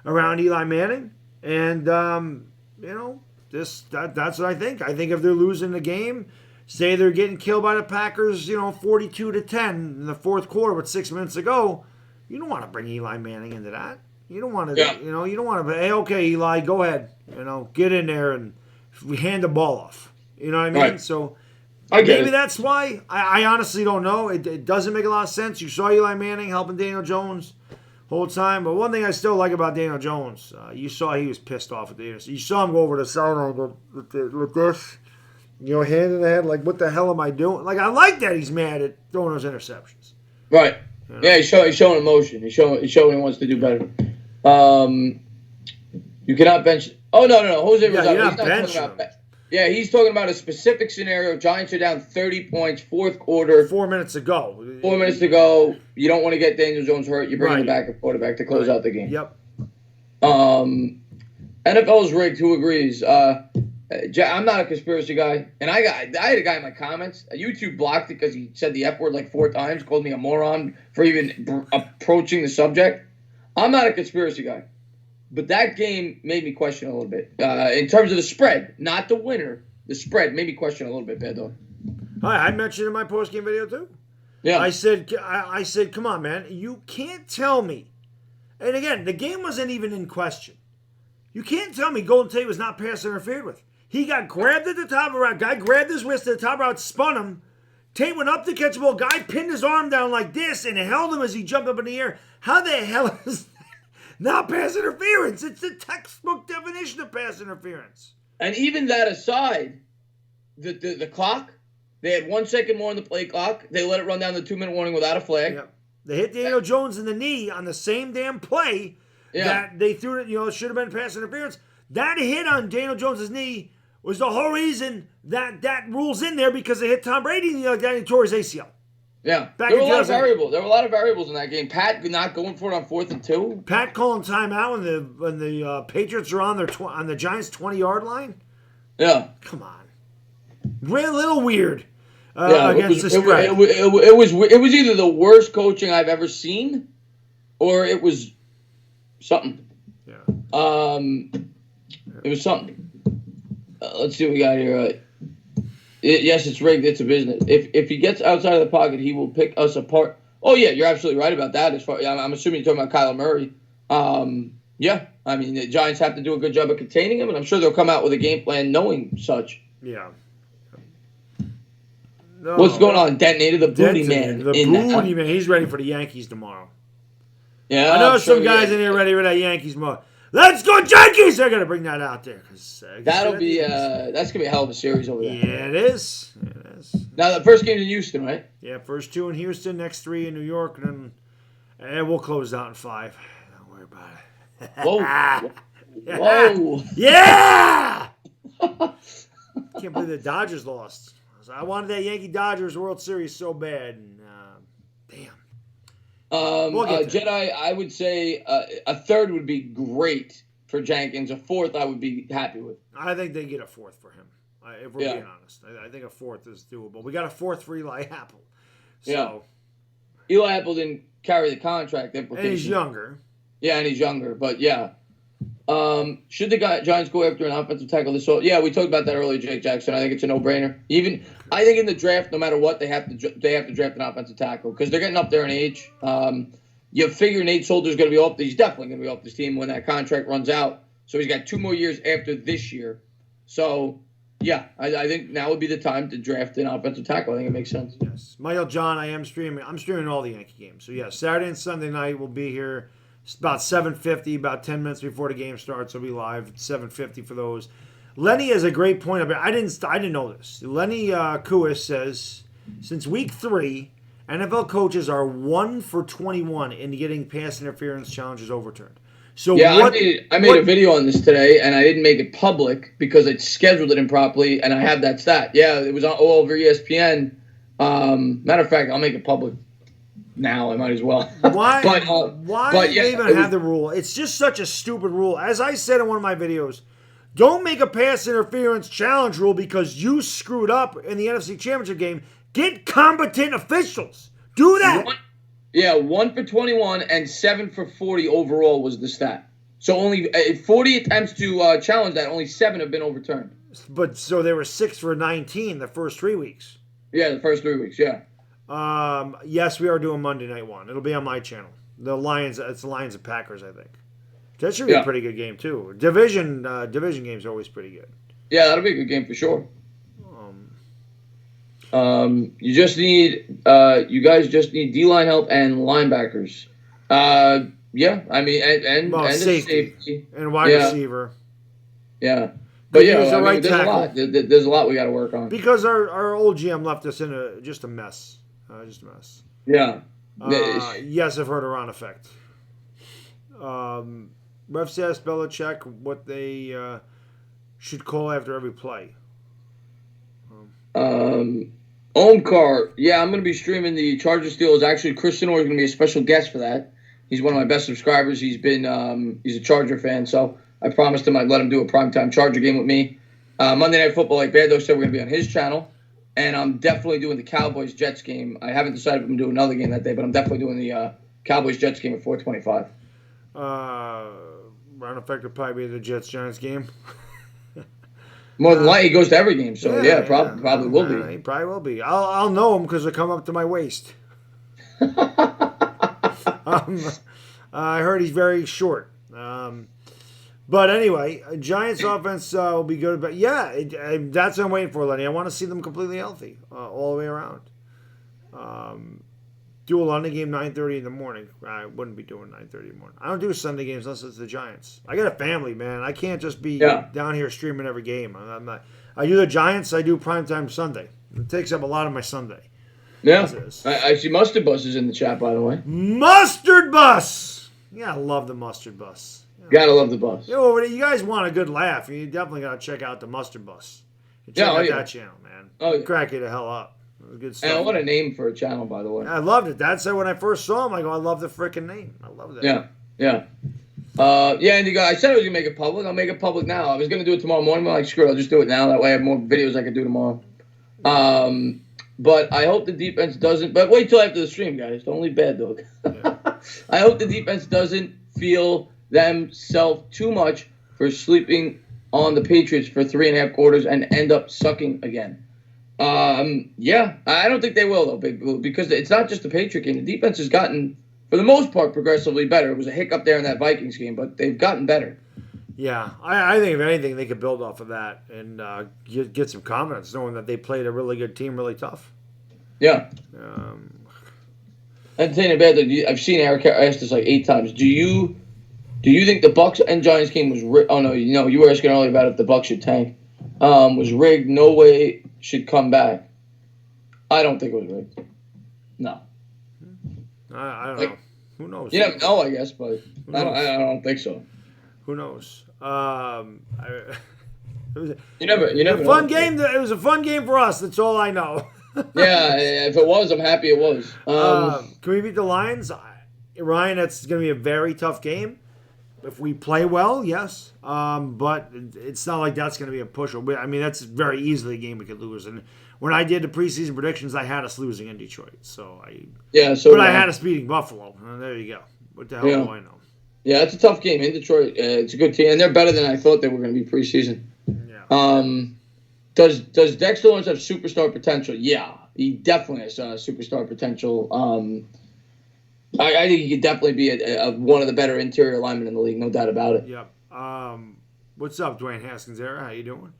around Eli Manning, and that's what I think. I think if they're losing the game, say they're getting killed by the Packers, 42-10 in the fourth quarter with 6 minutes to go, you don't want to bring Eli Manning into that. You don't want to, you don't want to. Hey, okay, Eli, go ahead, get in there and we hand the ball off. You know what I mean? Right. So maybe that's why. I honestly don't know. It doesn't make a lot of sense. You saw Eli Manning helping Daniel Jones whole time. But one thing I still like about Daniel Jones, you saw he was pissed off at the interception. You saw him go over the sideline with this, hand in the head, like, what the hell am I doing? Like, I like that he's mad at throwing those interceptions. Right. Yeah, he's showing emotion. He's showing he wants to do better. You cannot bench. Oh, no. Jose Rosado. You're not benching him. Yeah, he's talking about a specific scenario. Giants are down 30 points, fourth quarter. 4 minutes to go. 4 minutes to go. You don't want to get Daniel Jones hurt. You bring the backup quarterback to close out the game. Yep. NFL's rigged. Who agrees? I'm not a conspiracy guy. And I had a guy in my comments. YouTube blocked it because he said the F word like 4 times, called me a moron for even approaching the subject. I'm not a conspiracy guy. But that game made me question a little bit. In terms of the spread, not the winner, the spread made me question a little bit, Baddog. I mentioned in my postgame video too. Yeah. I said, come on, man. You can't tell me. And again, the game wasn't even in question. You can't tell me Golden Tate was not pass interfered with. He got grabbed at the top of the route. Guy grabbed his wrist at the top of the route, spun him. Tate went up to catch the ball. Guy pinned his arm down like this and held him as he jumped up in the air. How the hell is that not pass interference? It's the textbook definition of pass interference. And even that aside, the clock, they had 1 second more on the play clock. They let it run down the 2-minute warning without a flag. Yep. They hit Daniel Jones in the knee on the same damn play that they threw it, it should have been pass interference. That hit on Daniel Jones' knee was the whole reason that rule's in there, because they hit Tom Brady and he tore his ACL. Yeah, there were a lot of variables. There were a lot of variables in that game. Pat not going for it on 4th and 2. Pat calling timeout when the Patriots are on the Giants' 20-yard line. Yeah, come on, a little weird. Against the spread. It was either the worst coaching I've ever seen, or it was something. Yeah. It was something. Let's see what we got here. Yes, it's rigged. It's a business. If he gets outside of the pocket, he will pick us apart. Oh yeah, you're absolutely right about that. I'm assuming you're talking about Kyler Murray. Yeah, I mean the Giants have to do a good job of containing him, and I'm sure they'll come out with a game plan knowing such. Yeah. No, what's going on? Detonated the booty man. The booty man. He's ready for the Yankees tomorrow. Yeah, I know some guys in here ready for that Yankees tomorrow. Let's go Yankees! They're gonna bring that out there because that'll be that's gonna be a hell of a series over there. Yeah, it is. It is. Now the first game's in Houston, right? Yeah, first 2 in Houston, next 3 in New York, and we'll close out in 5. Don't worry about it. Whoa! Yeah! Can't believe the Dodgers lost. I wanted that Yankee-Dodgers World Series so bad, and damn. Jedi, I would say a 3rd would be great for Jenkins. A 4th I would be happy with. I think they get a 4th for him, if we're being honest. I think a 4th is doable. We got a 4th for Eli Apple. So. Yeah. Eli Apple didn't carry the contract implication. And he's younger. Yeah, and he's younger, but yeah. Should the Giants go after an offensive tackle this fall? Yeah, we talked about that earlier, Jake Jackson. I think it's a no-brainer. I think in the draft, no matter what, they have to draft an offensive tackle because they're getting up there in age. You figure Nate Solder's going to be off. He's definitely going to be off this team when that contract runs out. So he's got 2 more years after this year. So yeah, I think now would be the time to draft an offensive tackle. I think it makes sense. Yes, Michael John, I am streaming. I'm streaming all the Yankee games. So yeah, Saturday and Sunday night we'll be here. It's about 7:50, about 10 minutes before the game starts. We'll be live at 7:50 for those. Lenny has a great point about it. I didn't know this. Lenny Kouis says, since week 3, NFL coaches are 1 for 21 in getting pass interference challenges overturned. So yeah, I made a video on this today, and I didn't make it public because I scheduled it improperly, and I have that stat. Yeah, it was all over ESPN. Matter of fact, I'll make it public now. I might as well. Why? Why do they even have the rule? It's just such a stupid rule. As I said in one of my videos, don't make a pass interference challenge rule because you screwed up in the NFC Championship game. Get competent officials. Do that. 1 for 21 and 7 for 40 overall was the stat. So only 40 attempts to challenge that. Only 7 have been overturned. But so they were 6 for 19 the first 3 weeks. Yeah, the first 3 weeks. Yeah. Yes, we are doing Monday Night One. It'll be on my channel. It's the Lions and Packers, I think. That should be a pretty good game too. Division games are always pretty good. Yeah, that'll be a good game for sure. You just need you guys just need D-line help and linebackers. Yeah, I mean and safety and wide receiver. Yeah. But yeah, there's a lot. There's a lot we got to work on. Because our old GM left us in just a mess. Just a mess. Yeah. Yes, I've heard a Ron effect. Refs asked Belichick what they should call after every play. Omkar, yeah, I'm going to be streaming the Chargers Steelers. Actually, Chris Sinor is going to be a special guest for that. He's one of my best subscribers. He's a Charger fan, so I promised him I'd let him do a primetime Charger game with me. Monday Night Football, like Baddog said, we're going to be on his channel. And I'm definitely doing the Cowboys-Jets game. I haven't decided if I'm doing another game that day, but I'm definitely doing the Cowboys-Jets game at 4:25. Round effect will probably be the Jets-Giants game. More than likely, he goes to every game, so probably will be. He probably will be. I'll know him because they come up to my waist. I heard he's very short. But anyway, Giants offense will be good. But yeah, that's what I'm waiting for, Lenny. I want to see them completely healthy all the way around. Do a London game 9:30 in the morning. I wouldn't be doing 9:30 in the morning. I don't do Sunday games unless it's the Giants. I got a family, man. I can't just be down here streaming every game. I'm not. I do the Giants. I do primetime Sunday. It takes up a lot of my Sunday. Yeah. I see Mustard Bus is in the chat, by the way. Mustard Bus! Yeah, I love the Mustard Bus. Gotta love the bus. You guys want a good laugh, you definitely got to check out the Mustard Bus. Check out that channel, man. Crack you the hell up. Good stuff. And what a name for a channel, by the way. I loved it. That's when I first saw him. I go, I love the freaking name. I love that. Yeah. And you guys, I said I was going to make it public. I'll make it public now. I was going to do it tomorrow morning, but I'm like, screw it. I'll just do it now. That way I have more videos I can do tomorrow. But I hope the defense doesn't. But wait till after the stream, guys. Don't leave Baddog. I hope the defense doesn't feel themselves too much for sleeping on the Patriots for 3.5 quarters and end up sucking again. I don't think they will, though, Big Blue, because it's not just the Patriot game. The defense has gotten, for the most part, progressively better. It was a hiccup there in that Vikings game, but they've gotten better. Yeah, I think if anything, they could build off of that and get some confidence, knowing that they played a really good team, really tough. Yeah. I'm saying about that. I've seen Eric ask this like 8 times. Do you think the Bucs and Giants game was rigged? Oh no, you were asking earlier about if the Bucs should tank. Was rigged. No way should come back. I don't think it was rigged. No. I don't know. Who knows? You never know, I guess, but I don't think so. Who knows? You never. Fun game. It was a fun game for us. That's all I know. Yeah, if it was, I'm happy it was. Can we beat the Lions? Ryan, that's going to be a very tough game. If we play well, yes. But it's not like that's going to be a push. I mean, that's very easily a game we could lose. And when I did the preseason predictions, I had us losing in Detroit. But I had us beating Buffalo. There you go. What the hell do I know? Yeah, it's a tough game in Detroit. It's a good team, and they're better than I thought they were going to be preseason. Yeah. Does Dexter Lawrence have superstar potential? Yeah, he definitely has superstar potential. I think he could definitely be one of the better interior linemen in the league, no doubt about it. Yep. What's up, Dwayne Haskins era? How you doing?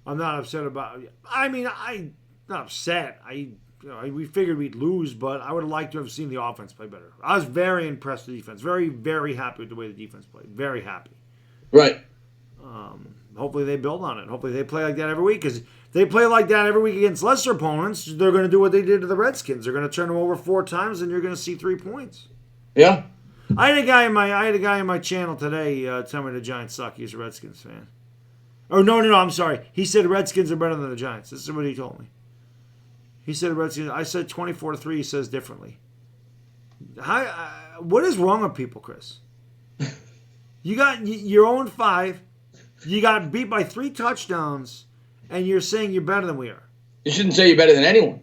I'm not upset about it. I mean, I'm not upset. We figured we'd lose, but I would have liked to have seen the offense play better. I was very impressed with the defense. Very, very happy with the way the defense played. Very happy. Right. hopefully they build on it. Hopefully they play like that every week, because they play like that every week against lesser opponents, they're going to do what they did to the Redskins. They're going to turn them over 4 times, and you're going to see 3 points. Yeah. I had a guy in my channel today tell me the Giants suck. He's a Redskins fan. Oh, no, I'm sorry. He said the Redskins are better than the Giants. This is what he told me. He said the Redskins. I said 24-3. He says differently. What is wrong with people, Chris? You're 0-5. You got beat by 3 touchdowns, and you're saying you're better than we are. You shouldn't say you're better than anyone.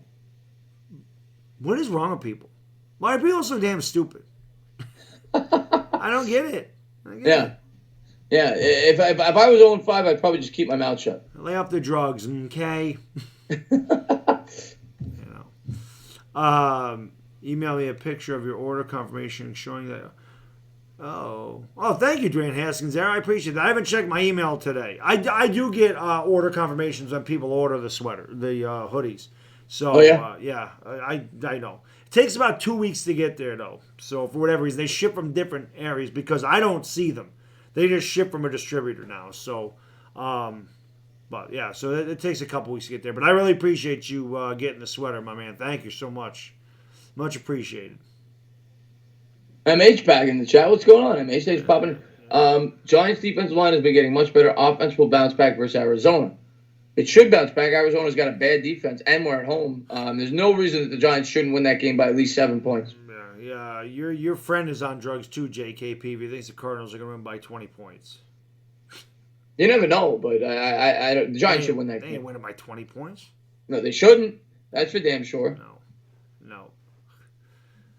What is wrong with people? Why are people so damn stupid? I don't get it. Yeah. If I was 0-5, I'd probably just keep my mouth shut. Lay off the drugs, okay? Email me a picture of your order confirmation showing that. Oh, thank you, Dwayne Haskins. There, I appreciate that. I haven't checked my email today. I do get order confirmations when people order the sweater, the hoodies. So I know. It takes about 2 weeks to get there, though. So for whatever reason, they ship from different areas because I don't see them. They just ship from a distributor now. So, but yeah, so it takes a couple weeks to get there. But I really appreciate you getting the sweater, my man. Thank you so much. Much appreciated. MH back in the chat. What's going on, MH? Thanks for popping in. Giants defensive line has been getting much better. Offense will bounce back versus Arizona. It should bounce back. Arizona's got a bad defense, and we're at home. There's no reason that the Giants shouldn't win that game by at least 7 points. Yeah. Your friend is on drugs too, JKP. If he thinks the Cardinals are going to win by 20 points. You never know, but the Giants should win that game. They ain't winning by 20 points. No, they shouldn't. That's for damn sure. No.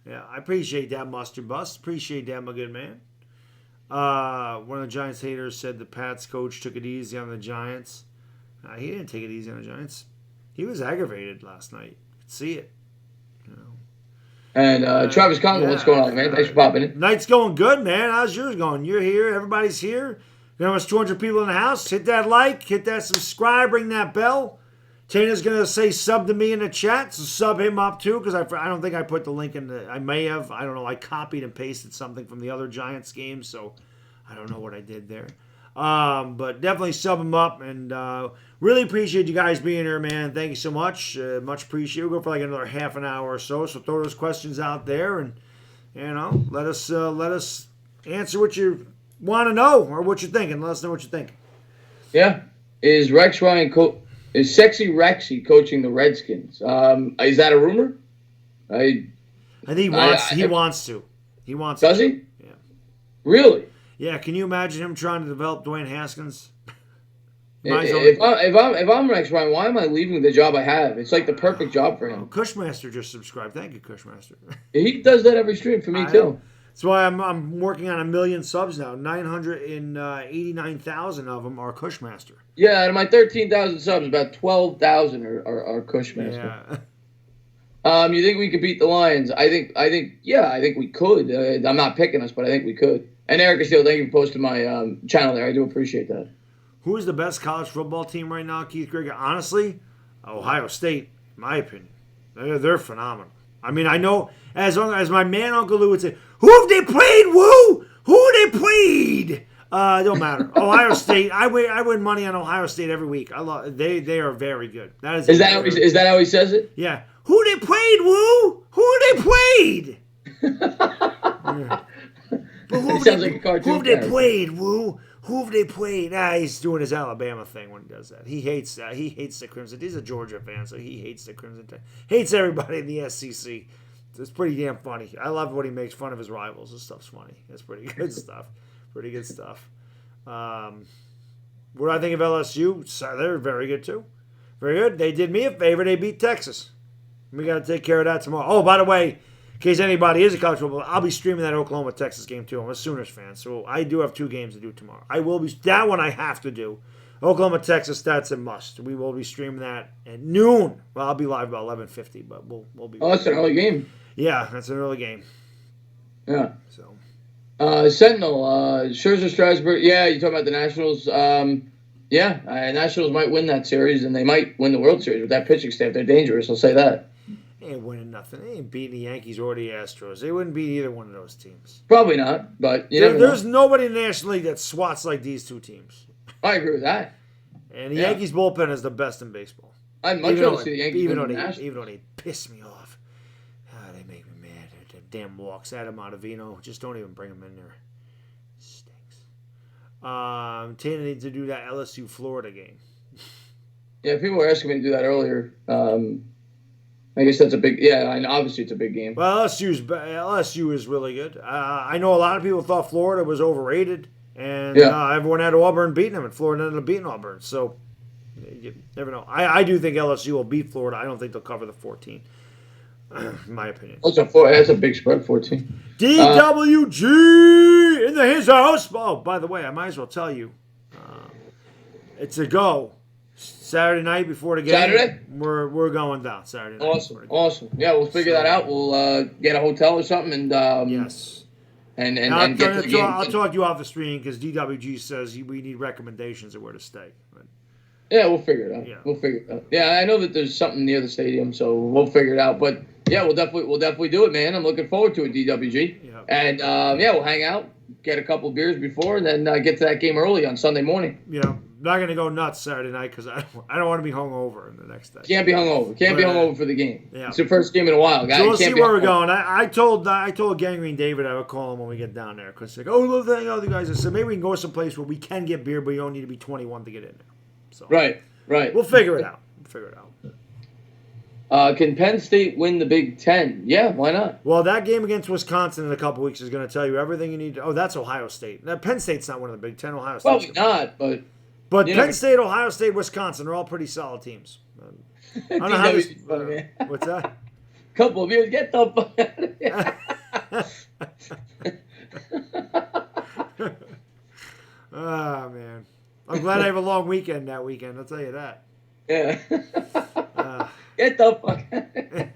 Yeah, I appreciate that, Mustard Bust. Appreciate that, my good man. One of the Giants haters said the Pats coach took it easy on the Giants. He didn't take it easy on the Giants. He was aggravated last night. You could see it. And Travis Conklin, what's going on, man? Thanks for popping in. Night's going good, man. How's yours going? You're here. Everybody's here. You know, almost 200 people in the house. Hit that like. Hit that subscribe. Ring that bell. Tana's going to say sub to me in the chat, so sub him up too, because I don't think I put the link in I may have. I don't know. I copied and pasted something from the other Giants game, so I don't know what I did there. But definitely sub him up, and really appreciate you guys being here, man. Thank you so much. Much appreciated. We'll go for like another half an hour or so, so throw those questions out there, and let us answer what you want to know or what you're thinking. Let us know what you think. Yeah. Is Rex Ryan Is Sexy Rexy coaching the Redskins? Is that a rumor? I think he wants to. He wants to. Does he? Yeah. Really? Yeah. Can you imagine him trying to develop Dwayne Haskins? If I'm Rex Ryan, why am I leaving the job I have? It's like the perfect job for him. Cushmaster just subscribed. Thank you, Cushmaster. He does that every stream for me too. That's why I'm working on 1 million subs now. 989,000 of them are Cushmaster. Yeah, out of my 13,000 subs, about 12,000 are Cushmaster. Yeah. You think we could beat the Lions? I think we could. I'm not picking us, but I think we could. And Eric Steele, thank you for posting my channel there. I do appreciate that. Who is the best college football team right now, Keith Greg? Honestly, Ohio State, in my opinion. They're phenomenal. I mean, I know, as my man Uncle Lou would say, who have they played, Woo? Who they played? Don't matter. Ohio State, I win money on Ohio State every week. They are very good. Is that how he says it? Yeah. Who they played, Woo? Who they played? But who sounds like a cartoon. Who they played, Woo? Who have they played? He's doing his Alabama thing when he does that. He hates the Crimson. He's a Georgia fan, so he hates the Crimson. Hates everybody in the SEC. It's pretty damn funny. I love when he makes fun of his rivals. This stuff's funny. It's pretty good stuff. Pretty good stuff. What do I think of LSU? They're very good too. Very good. They did me a favor. They beat Texas. We got to take care of that tomorrow. Oh, by the way, in case anybody is a college football, I'll be streaming that Oklahoma-Texas game too. I'm a Sooners fan, so I do have 2 games to do tomorrow. I will be that one. I have to do Oklahoma-Texas. That's a must. We will be streaming that at noon. Well, I'll be live about 11:50, but we'll be. Oh, that's an early game. Yeah, that's an early game. Yeah. So. Sentinel, Scherzer, Strasburg. Yeah, you talking about the Nationals? Nationals might win that series, and they might win the World Series with that pitching staff. They're dangerous. I'll say that. They ain't winning nothing. They ain't beating the Yankees or the Astros. They wouldn't beat either one of those teams. Probably not, but there's nobody in the National League that swats like these 2 teams. I agree with that. And the Yankees bullpen is the best in baseball. I'd much rather see the Yankees even than the though Nationals. even though they piss me off. They make me mad. The damn walks. Adam Ottavino. Just don't even bring him in there. Stinks. Tana needs to do that LSU Florida game. Yeah, people were asking me to do that earlier. I guess that's a big. Yeah, and obviously it's a big game. Well, LSU is really good. I know a lot of people thought Florida was overrated, and everyone had Auburn beating them, and Florida ended up beating Auburn. So you never know. I do think LSU will beat Florida. I don't think they'll cover the 14. In my opinion. That's a big spread, 14. DWG in his house. Oh, by the way, I might as well tell you, it's a go. Saturday night before the game. Saturday? We're going down Saturday night. Awesome. Yeah, we'll figure that out. We'll get a hotel or something and yes. And I'll get to the game. I'll talk to you off the stream because DWG says we need recommendations of where to stay. But, yeah, we'll figure it out. Yeah. We'll figure it out. Yeah, I know that there's something near the stadium, so we'll figure it out. But yeah, we'll definitely do it, man. I'm looking forward to it, DWG. Yeah. And we'll hang out, get a couple beers before, and then get to that game early on Sunday morning. Yeah. Not going to go nuts Saturday night because I don't want to be hungover in the next day. Can't be hungover. Can't be hungover for the game. Yeah. It's the first game in a while, guys. So we'll see where we're going. I told Gangrene David I would call him when we get down there because like, love that other guys. I said maybe we can go someplace where we can get beer, but you don't need to be 21 to get in there. So right. We'll figure it out. Can Penn State win the Big Ten? Yeah, why not? Well, that game against Wisconsin in a couple weeks is going to tell you everything you need to. Oh, that's Ohio State. Now, Penn State's not one of the Big Ten. Ohio State's probably not, but. But Penn State, Ohio State, Wisconsin are all pretty solid teams. I don't know how this, what's that? Couple of years, get the fuck out of here. Oh, man. I'm glad I have a long weekend that weekend, I'll tell you that. Yeah. Get the fuck out of here.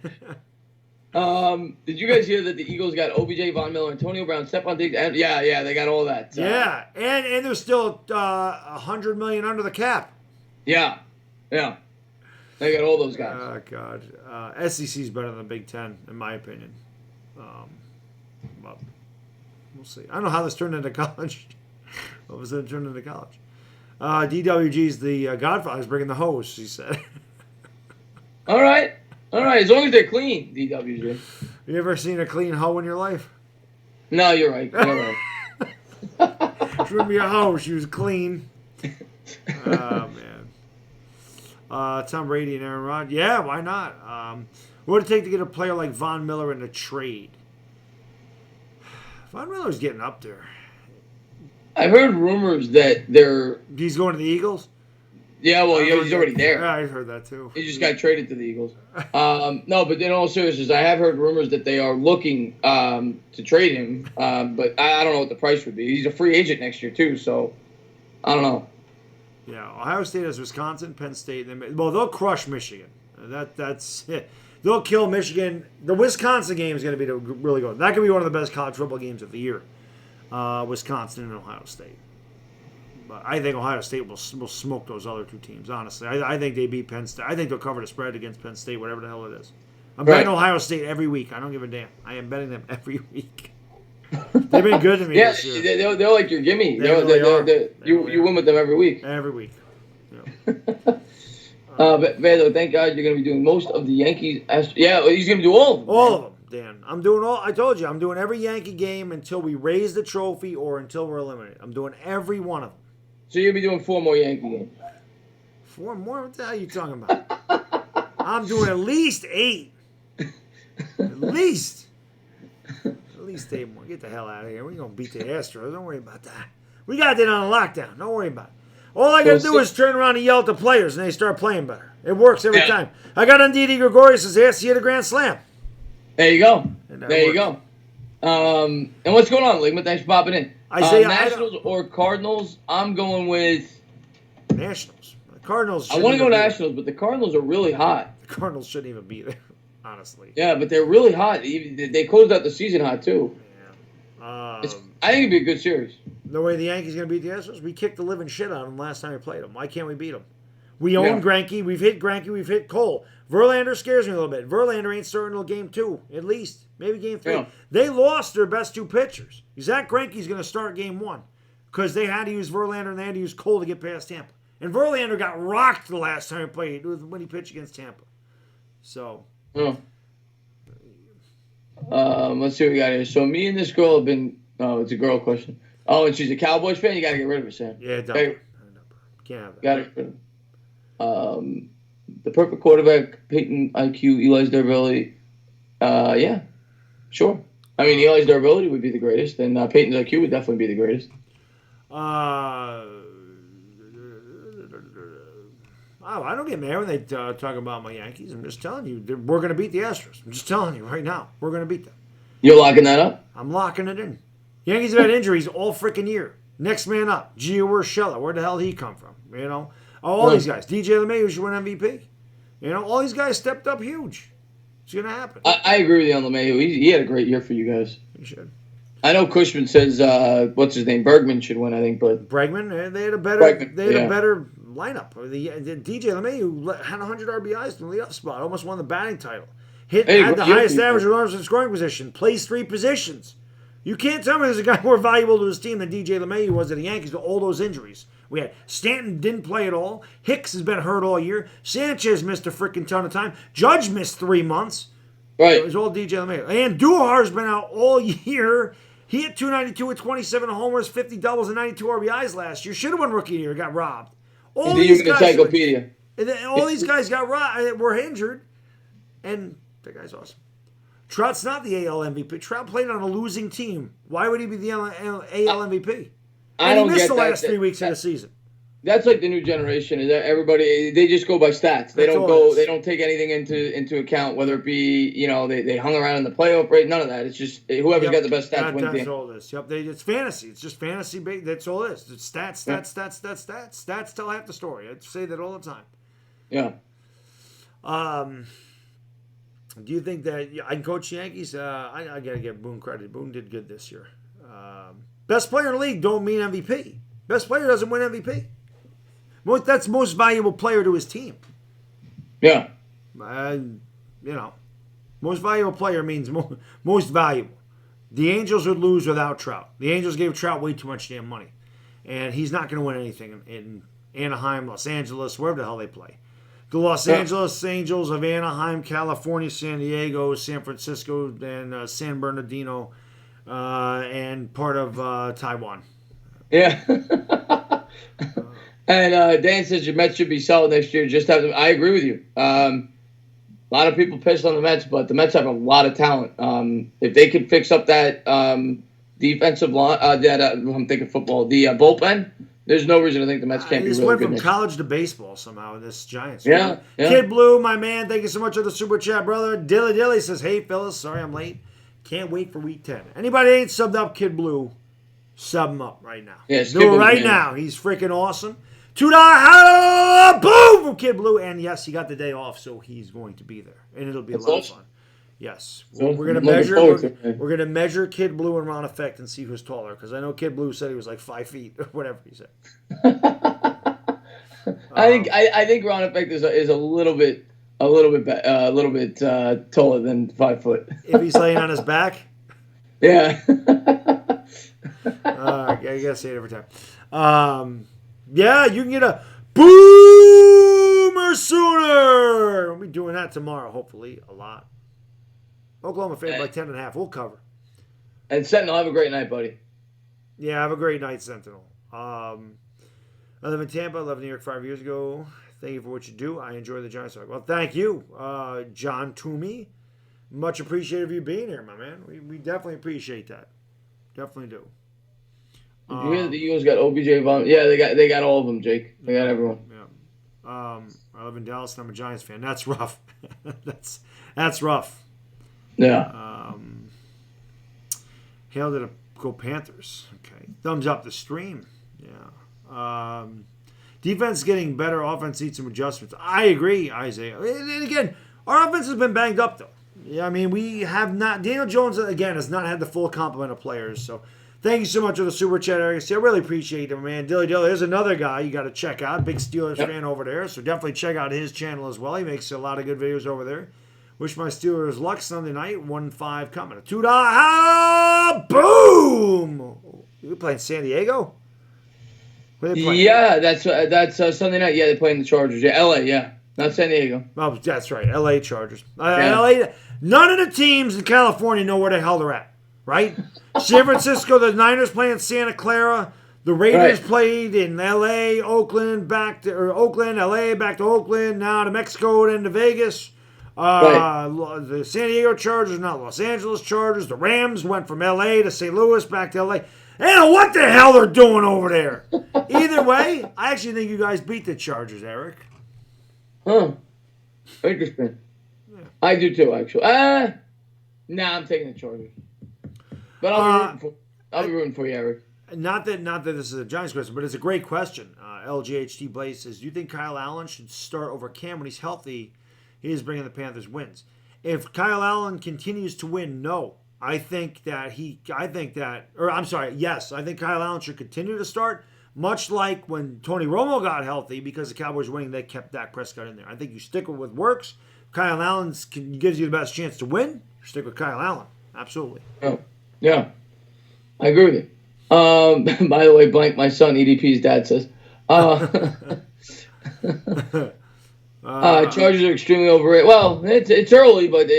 Did you guys hear that the Eagles got OBJ, Von Miller, Antonio Brown, Stephon Diggs? And yeah, they got all that. Yeah, and they're still $100 million under the cap. Yeah. They got all those guys. Oh God, SEC's better than the Big Ten in my opinion. But we'll see. I don't know how this turned into college. What was it turned into college? DWG's the Godfather's bringing the hose. He said. All right. As long as they're clean, DWG. You ever seen a clean hoe in your life? No, you're right. She wouldn't be a hoe. She was clean. Oh, man. Tom Brady and Aaron Rodgers. Yeah, why not? What would it take to get a player like Von Miller in a trade? Von Miller's getting up there. I've heard rumors that he's going to the Eagles? Yeah, well, he's already there. Yeah, I heard that too. He just got traded to the Eagles. No, but in all seriousness, I have heard rumors that they are looking to trade him, but I don't know what the price would be. He's a free agent next year too, so I don't know. Yeah, Ohio State has Wisconsin, Penn State. Well, they'll crush Michigan. That's it. They'll kill Michigan. The Wisconsin game is going to be really good. That could be one of the best college football games of the year. Wisconsin and Ohio State. But I think Ohio State will smoke those other two teams, honestly. I think they beat Penn State. I think they'll cover the spread against Penn State, whatever the hell it is. I'm betting Ohio State every week. I don't give a damn. I am betting them every week. They've been good to me this year. They're like your gimme. You win with them every week. Every week. Yeah. Baddog, thank God you're going to be doing most of the Yankees. Yeah, he's going to do all of them. All of them, Dan. I'm doing all. I told you, I'm doing every Yankee game until we raise the trophy or until we're eliminated. I'm doing every one of them. So you'll be doing 4 more Yankee games. 4 more? What the hell are you talking about? I'm doing at least 8. At least 8 more. Get the hell out of here. We're going to beat the Astros. Don't worry about that. We got that on lockdown. Don't worry about it. All I got to do is turn around and yell at the players, and they start playing better. It works every time. I got on Didi Gregorius' ass. He hit a grand slam. There you go. You go. And what's going on, Ligma? Thanks for popping in. Nationals or Cardinals? I'm going with Nationals. The Cardinals. I want to go Nationals, but the Cardinals are really hot. The Cardinals shouldn't even be there, honestly. Yeah, but they're really hot. They closed out the season hot too. Yeah. I think it'd be a good series. The way the Yankees going to beat the Astros, we kicked the living shit out of them last time we played them. Why can't we beat them? We own Greinke. We've hit Greinke. We've hit Cole. Verlander scares me a little bit. Verlander ain't starting until game 2, at least. Maybe game 3. Yeah. They lost their best 2 pitchers. Zach Greinke's going to start game 1. because they had to use Verlander and they had to use Cole to get past Tampa. And Verlander got rocked the last time he played when he pitched against Tampa. So. Let's see what we got here. So me and this girl have been. Oh, it's a girl question. Oh, and she's a Cowboys fan. You got to get rid of her, Sam. Yeah, don't. Can't have that. Got it. The perfect quarterback, Peyton IQ, Eli's durability. Yeah, sure. I mean, Eli's durability would be the greatest, and Peyton's IQ would definitely be the greatest. I don't get mad when they talk about my Yankees. I'm just telling you, we're going to beat the Astros. I'm just telling you right now, we're going to beat them. You're locking that up? I'm locking it in. Yankees have had injuries all freaking year. Next man up, Gio Urshela. Where the hell did he come from? You know, all these guys. DJ LeMahieu should win MVP. You know, all these guys stepped up huge. It's going to happen. I agree with you on LeMahieu. He had a great year for you guys. He should. I know Cushman says, what's his name? Bergman should win, I think. But Bregman, they had a better lineup. The DJ LeMahieu had 100 RBIs in the leadoff spot. Almost won the batting title. Had the highest average of runners in scoring position. Plays 3 positions. You can't tell me there's a guy more valuable to his team than DJ LeMahieu was to the Yankees with all those injuries. We had Stanton didn't play at all. Hicks has been hurt all year. Sanchez missed a freaking ton of time. Judge missed 3 months. Right. It was all DJ LeMahieu. And Duhar's been out all year. He hit 292 with 27 homers, 50 doubles, and 92 RBIs last year. Should have won Rookie of the Year. Got robbed. All these guys, encyclopedia. All these guys got robbed. Were injured. And that guy's awesome. Trout's not the AL MVP. Trout played on a losing team. Why would he be the AL MVP? And he missed the last 3 weeks of the season. That's like the new generation. Is that everybody? They just go by stats. They don't go. They don't take anything into account. Whether it be they hung around in the playoff rate. None of that. It's just whoever's got the best stats wins. That's all this. Yep. It's fantasy. It's just fantasy. That's all it is. It's stats. Stats tell half the story. I say that all the time. Yeah. Do you think that I can coach the Yankees? I gotta give Boone credit. Boone did good this year. Best player in the league don't mean MVP. Best player doesn't win MVP. That's most valuable player to his team. Yeah. Most valuable player means most valuable. The Angels would lose without Trout. The Angels gave Trout way too much damn money. And he's not going to win anything in Anaheim, Los Angeles, wherever the hell they play. The Los Angeles Angels of Anaheim, California, San Diego, San Francisco, and San Bernardino, and part of Taiwan. Yeah. And Dan says your Mets should be solid next year. I agree with you. A lot of people pissed on the Mets, but the Mets have a lot of talent. If they could fix up that defensive line, I'm thinking football, the bullpen, there's no reason to think the Mets can't be really good. He went from college to baseball somehow, this Giants. Yeah. Kid Blue, my man, thank you so much for the super chat, brother. Dilly says, hey, fellas, sorry I'm late. Can't wait for week 10. Anybody ain't subbed up Kid Blue, sub him up right now. Yeah, do it right now. He's freaking awesome. $2 boom from Kid Blue. And yes, he got the day off, so he's going to be there. And it'll be a lot of fun. Yes. We're gonna measure Kid Blue and Ron Effect and see who's taller, because I know Kid Blue said he was like 5 feet or whatever he said. I think Ron Effect is a little bit taller than 5 foot. If he's laying on his back. Yeah. I gotta say it every time. Yeah, you can get a Boomer Sooner. We'll be doing that tomorrow, hopefully, a lot. Oklahoma favored by 10.5. We'll cover. And Sentinel, have a great night, buddy. Yeah, have a great night, Sentinel. I live in Tampa. I lived in New York 5 years ago. Thank you for what you do. I enjoy the Giants. Well, thank you, John Toomey. Much appreciated of you being here, my man. We definitely appreciate that. Definitely do. Did you hear that the Eagles got OBJ? Yeah, they got all of them, Jake. They got everyone. Yeah. I live in Dallas and I'm a Giants fan. That's rough. That's rough. Yeah. Hail to the Go Panthers. Okay. Thumbs up the stream. Yeah. Defense getting better. Offense needs some adjustments. I agree, Isaiah. And again, our offense has been banged up, though. Yeah, I mean, we have not. Daniel Jones, again, has not had the full complement of players. So thank you so much for the super chat, Eric. I really appreciate it, man. Dilly. There's another guy you got to check out. Big Steelers fan over there. So definitely check out his channel as well. He makes a lot of good videos over there. Wish my Steelers luck Sunday night. 1-5 coming. $2 boom. You playing San Diego? Where they play? Yeah, that's Sunday night. Yeah, they're playing the Chargers. Yeah, L.A., yeah. Not San Diego. Oh, that's right. L.A. Chargers. Yeah. L.A. None of the teams in California know where the hell they're at, right? San Francisco, the Niners play in Santa Clara. The Raiders played in L.A., Oakland, Oakland, L.A., back to Oakland, now to Mexico, then to Vegas. The San Diego Chargers, not Los Angeles Chargers. The Rams went from L.A. to St. Louis, back to L.A. They don't know what the hell they're doing over there. Either way, I actually think you guys beat the Chargers, Eric. Huh. Interesting. Yeah. I do too, actually. Nah, I'm taking the Chargers. But I'll be rooting for you, Eric. Not that this is a Giants question, but it's a great question. LGHT Blaze says, do you think Kyle Allen should start over Cam when he's healthy? He is bringing the Panthers wins. If Kyle Allen continues to win, no. Yes, I think Kyle Allen should continue to start, much like when Tony Romo got healthy because the Cowboys winning, they kept Dak Prescott in there. I think you stick with what works. Kyle Allen gives you the best chance to win. Stick with Kyle Allen. Absolutely. Oh, yeah. I agree with you. By the way, blank, my son, EDP's dad says. Chargers are extremely overrated. Well, it's early, but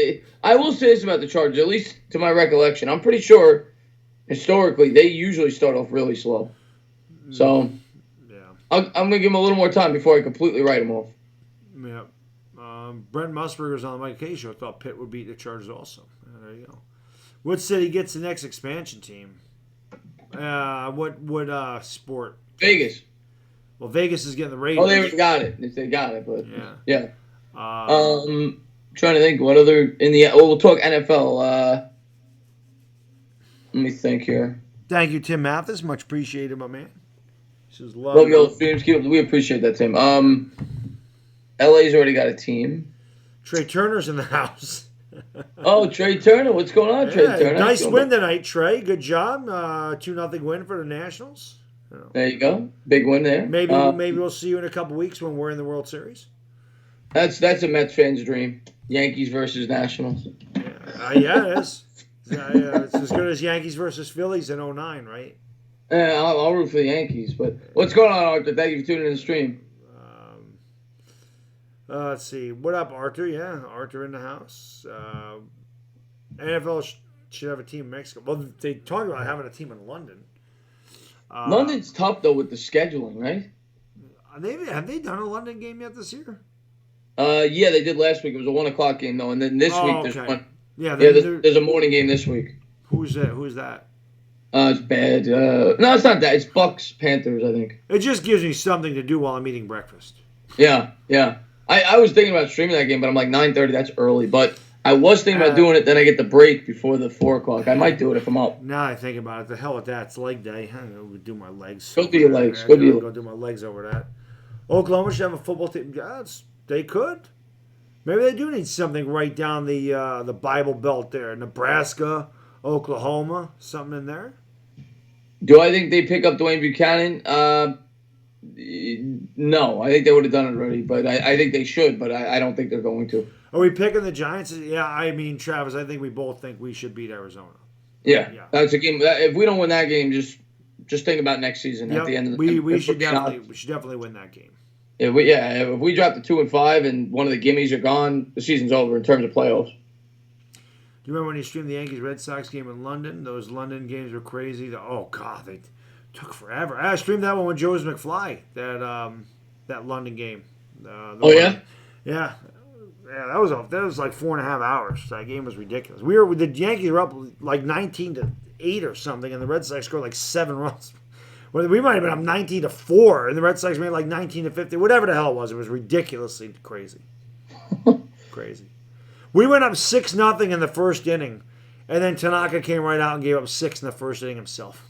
I will say this about the Chargers, at least to my recollection. I'm pretty sure, historically, they usually start off really slow. So, yeah, I'm going to give them a little more time before I completely write them off. Yeah. Brent Musburger's on the Mike K show. Thought Pitt would beat the Chargers also. There you go. What city gets the next expansion team? What sport? Vegas. Well, Vegas is getting the Raiders. Oh, they already got it. They got it, but yeah. Trying to think what other in the. Well, we'll talk NFL. Let me think here. Thank you, Tim Mathis. Much appreciated, my man. Love your streams. We appreciate that, Tim. LA's already got a team. Trey Turner's in the house. Oh, Trey Turner. What's going on, Trey Turner? Nice win tonight, Trey. Good job. 2-0 win for the Nationals. There you go. Big win there. Maybe we'll see you in a couple weeks when we're in the World Series. That's a Mets fan's dream. Yankees versus Nationals. Yeah, it is. It's as good as Yankees versus Phillies in 2009, right? Yeah, I'll root for the Yankees. But what's going on, Arthur? Thank you for tuning in the stream. Let's see. What up, Arthur? Yeah, Arthur in the house. NFL should have a team in Mexico. Well, they talk about having a team in London. London's tough, though, with the scheduling, right? Have they done a London game yet this year? Yeah, they did last week. It was a 1 o'clock game, though. And then this week there's one. Yeah, there's a morning game this week. Who's that? It's bad. No, it's not that. It's Bucks, Panthers, I think. It just gives me something to do while I'm eating breakfast. Yeah. I was thinking about streaming that game, but I'm like 9:30. That's early. But I was thinking about doing it. Then I get the break before the 4 o'clock. I might do it if I'm up. Now I think about it. The hell with that. It's leg day. I'm going to do my legs. Go do your legs. Go do my legs over that. Oklahoma should have a football team. They could. Maybe they do need something right down the Bible Belt there. Nebraska, Oklahoma, something in there. Do I think they pick up Dwayne Buchanan? No, I think they would have done it already, but I think they should, but I don't think they're going to. Are we picking the Giants? Yeah, I mean, Travis, I think we both think we should beat Arizona. Yeah. That's a game. If we don't win that game, just think about next season at the end of the we should definitely win that game. If we drop to 2-5 and one of the gimmies are gone, the season's over in terms of playoffs. Do you remember when you streamed the Yankees-Red Sox game in London? Those London games were crazy. Oh, God, they took forever. I streamed that one with Joe's McFly, that London game. Yeah? Yeah, that was like 4.5 hours. That game was ridiculous. The Yankees were up like 19-8 or something, and the Red Sox scored like 7 runs. Well, we might have been up 19-4, and the Red Sox made like 19-50. Whatever the hell it was ridiculously crazy. Crazy. We went up 6-0 in the first inning, and then Tanaka came right out and gave up 6 in the first inning himself.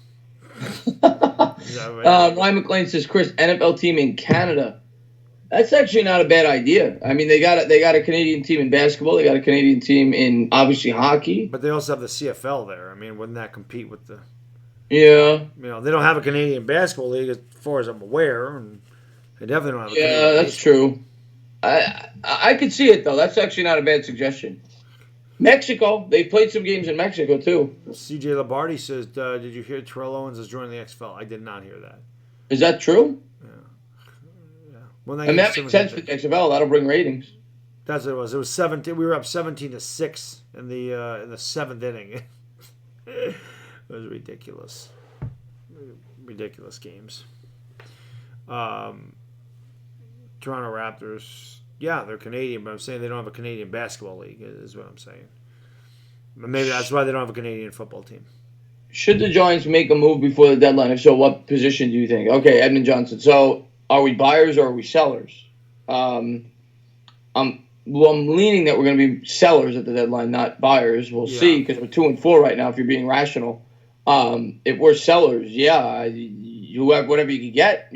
Right? Ryan McLean says, Chris, NFL team in Canada. That's actually not a bad idea. I mean, they got a Canadian team in basketball. They got a Canadian team in, obviously, hockey. But they also have the CFL there. I mean, wouldn't that compete with the... Yeah. They don't have a Canadian basketball league as far as I'm aware. And they definitely don't have a Canadian baseball. That's true. I could see it, though. That's actually not a bad suggestion. Mexico. They played some games in Mexico, too. CJ Labardi says, did you hear Terrell Owens is joining the XFL? I did not hear that. Is that true? Yeah. Well, And that makes sense for the XFL. That'll bring ratings. That's what it was. It was 17. We were up 17-6 in the seventh inning. It was ridiculous. Ridiculous games. Toronto Raptors. Yeah, they're Canadian, but I'm saying they don't have a Canadian basketball league. Is what I'm saying. Maybe that's why they don't have a Canadian football team. Should the Giants make a move before the deadline? If so, what position do you think? Okay, Edmund Johnson. So, are we buyers or are we sellers? I'm leaning that we're going to be sellers at the deadline, not buyers. We'll see, because we're 2-4 right now. If you're being rational, if we're sellers, whatever you can get,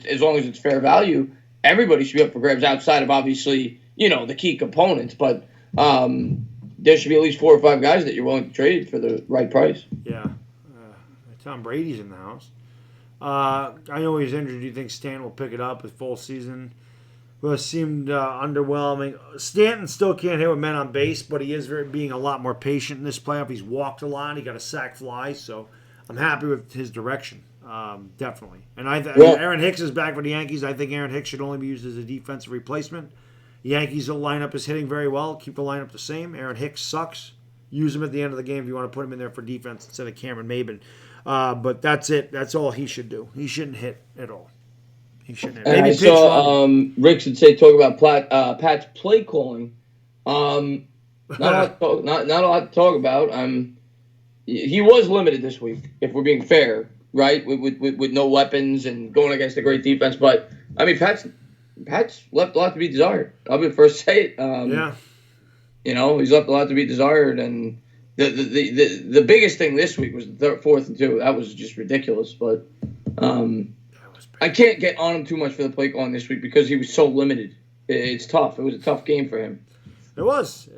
as long as it's fair value, everybody should be up for grabs. Outside of obviously, the key components, but there should be at least 4 or 5 guys that you're willing to trade for the right price. Yeah. Tom Brady's in the house. I know he's injured. Do you think Stanton will pick it up with full season? Well, it seemed underwhelming. Stanton still can't hit with men on base, but he is being a lot more patient in this playoff. He's walked a lot. He got a sack fly, so I'm happy with his direction. Definitely. And Aaron Hicks is back for the Yankees. I think Aaron Hicks should only be used as a defensive replacement. The Yankees' lineup is hitting very well. Keep the lineup the same. Aaron Hicks sucks. Use him at the end of the game if you want to put him in there for defense instead of Cameron Maybin. But that's it. That's all he should do. He shouldn't hit at all. He shouldn't hit. Maybe I saw Rick should say talk about Pat's play calling. Not a lot to talk about. He was limited this week, if we're being fair, right? With no weapons and going against a great defense. But I mean, Pat's left a lot to be desired. I'll be the first to say it. He's left a lot to be desired, and the biggest thing this week was the 4th and 2. That was just ridiculous. But I can't get on him too much for the play calling this week because he was so limited. It's tough. It was a tough game for him. It was.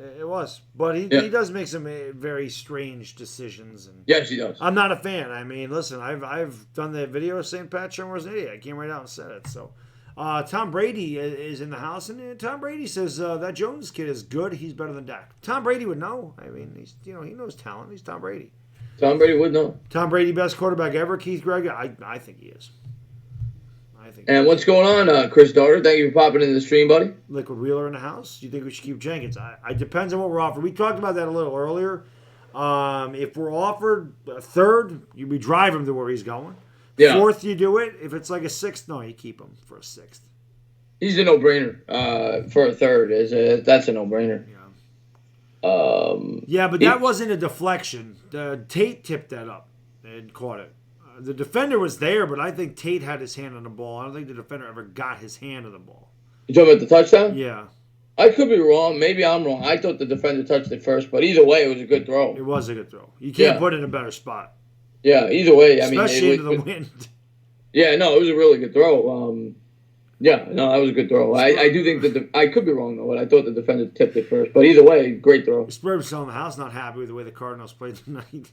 But he does make some very strange decisions. And yes, he does. I'm not a fan. I mean, listen, I've done the video of St. Pat Shermer was an idiot. I came right out and said it. So, Tom Brady is in the house, and Tom Brady says that Jones kid is good. He's better than Dak. Tom Brady would know. I mean, he knows talent. He's Tom Brady. Tom Brady would know. Tom Brady, best quarterback ever. Keith Gregg, I think he is. And what's going on, Chris Darter? Thank you for popping into the stream, buddy. Liquid Wheeler in the house. Do you think we should keep Jenkins? It depends on what we're offered. We talked about that a little earlier. If we're offered a third, we drive him to where he's going. Yeah. 4th, you do it. If it's like a 6th, no, you keep him for a 6th. He's a no-brainer for a third. That's a no-brainer. Yeah. But that wasn't a deflection. Tate tipped that up and caught it. The defender was there, but I think Tate had his hand on the ball. I don't think the defender ever got his hand on the ball. You talking about the touchdown? Yeah. I could be wrong. Maybe I'm wrong. I thought the defender touched it first, but either way, it was a good throw. It was a good throw. You can't put it in a better spot. Yeah, either way. Especially into the wind. Yeah, no, it was a really good throw. That was a good throw. I do think that I could be wrong, though, but I thought the defender tipped it first. But either way, great throw. SpermCell in the house not happy with the way the Cardinals played tonight.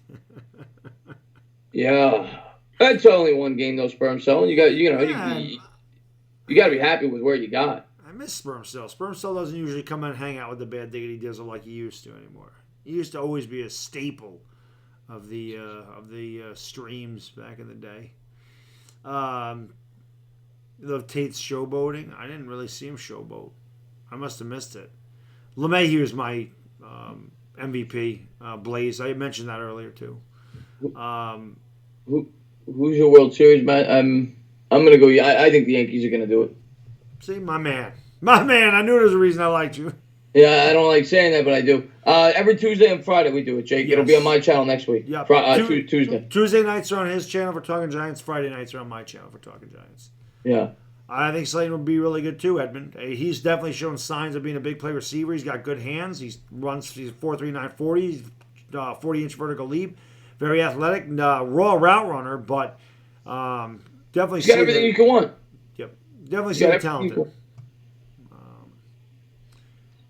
Yeah. That's only one game, though, SpermCell. You got, you got to be happy with where you got. I miss SpermCell. SpermCell doesn't usually come in and hang out with the Bad Diggity Dizzle like he used to anymore. He used to always be a staple of the streams back in the day. The Tate's showboating. I didn't really see him showboat. I must have missed it. LeMahieu was my MVP. Blaze. I mentioned that earlier too. Who's your World Series man? I'm gonna go. I think the Yankees are gonna do it. See, my man. I knew there was a reason I liked you. Yeah, I don't like saying that, but I do. Every Tuesday and Friday we do it, Jake. Yes. It'll be on my channel next week. Yep. Tuesday. Tuesday nights are on his channel for Talking Giants. Friday nights are on my channel for Talking Giants. Yeah. I think Slayton will be really good too, Edmund. He's definitely shown signs of being a big play receiver. He's got good hands. He's 4.39 40, 40-inch vertical leap. Very athletic, raw route runner, but definitely. He's got everything you can want. Yep, definitely see the talent there.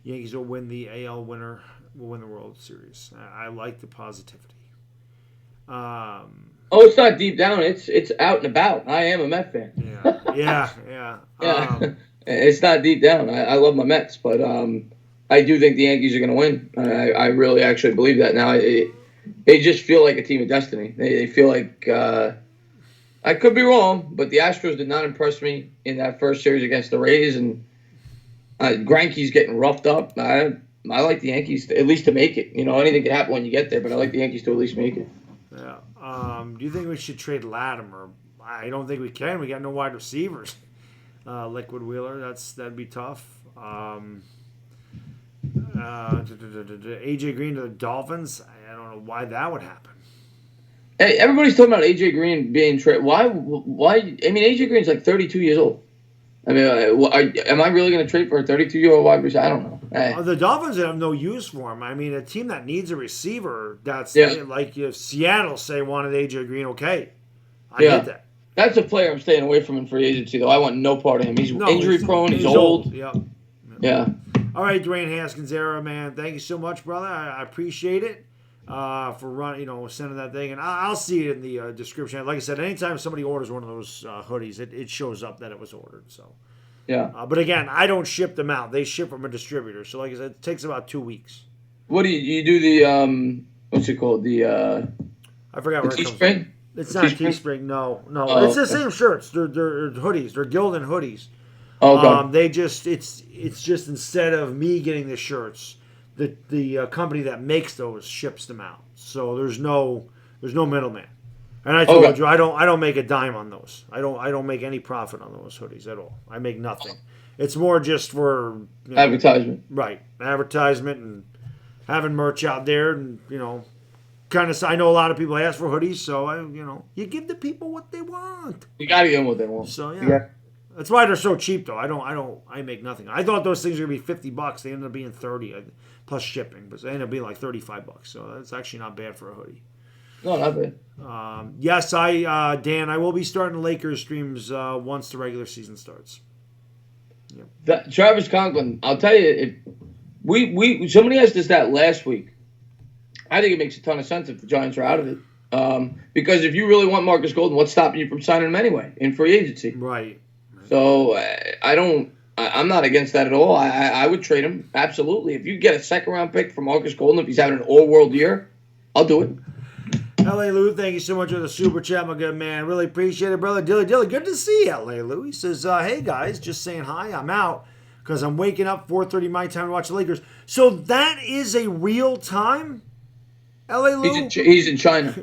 Yankees will win the AL winner. Will win the World Series. I like the positivity. It's not deep down. It's out and about. I am a Met fan. Yeah. It's not deep down. I love my Mets, but I do think the Yankees are going to win. I really actually believe that now. They just feel like a team of destiny. They feel like I could be wrong, but the Astros did not impress me in that first series against the Rays, and Greinke's getting roughed up. I like the Yankees at least to make it. You know, anything can happen when you get there, but I like the Yankees to at least make it. Yeah. Do you think we should trade Latimer? I don't think we can. We got no wide receivers. Liquid Wheeler, that'd be tough. AJ Green to the Dolphins. I don't know why that would happen. Hey, everybody's talking about AJ Green being traded. Why? I mean, AJ Green's like 32 years old. I mean, am I really going to trade for a 32-year-old wide receiver? I don't know. Hey. The Dolphins have no use for him. I mean, a team that needs a receiver, that's like if Seattle, say, wanted AJ Green, okay. I get that. That's a player I'm staying away from in free agency, though. I want no part of him. He's injury-prone. He's old. Yeah. All right, Dwayne Haskins era, man. Thank you so much, brother. I appreciate it for running, sending that thing. And I'll see it in the description. Like I said, anytime somebody orders one of those hoodies, it shows up that it was ordered. So, yeah. But again, I don't ship them out. They ship from a distributor. So, like I said, it takes about 2 weeks. What do you do? The what's it called? I forgot where it comes from. It's not Teespring. No. It's the same shirts. They're hoodies. They're Gildan hoodies. Okay. It's just instead of me getting the shirts, the company that makes those ships them out. So there's no middleman. And I told you I don't make a dime on those. I don't make any profit on those hoodies at all. I make nothing. It's more just for advertisement. Right. Advertisement and having merch out there and kind of, I know a lot of people ask for hoodies, so you give the people what they want. You gotta give them what they want. So yeah. That's why they're so cheap, though. I make nothing. I thought those things were gonna be $50. They ended up being $30 plus shipping, but they ended up being like $35. So that's actually not bad for a hoodie. No, not bad. Yes, Dan, I will be starting the Lakers streams once the regular season starts. Yep. Travis Conklin, I'll tell you, if somebody asked us that last week. I think it makes a ton of sense if the Giants are out of it. Because if you really want Marcus Golden, what's stopping you from signing him anyway in free agency? Right. So I'm not against that at all. I would trade him, absolutely. If you get a second-round pick for Marcus Golden, if he's having an all-world year, I'll do it. L.A. Lou, thank you so much for the super chat, my good man. Really appreciate it, brother. Dilly, good to see you, L.A. Lou. He says, hey, guys, just saying hi. I'm out because I'm waking up 4:30 my time to watch the Lakers. So that is a real time? L.A. Lou? He's in China.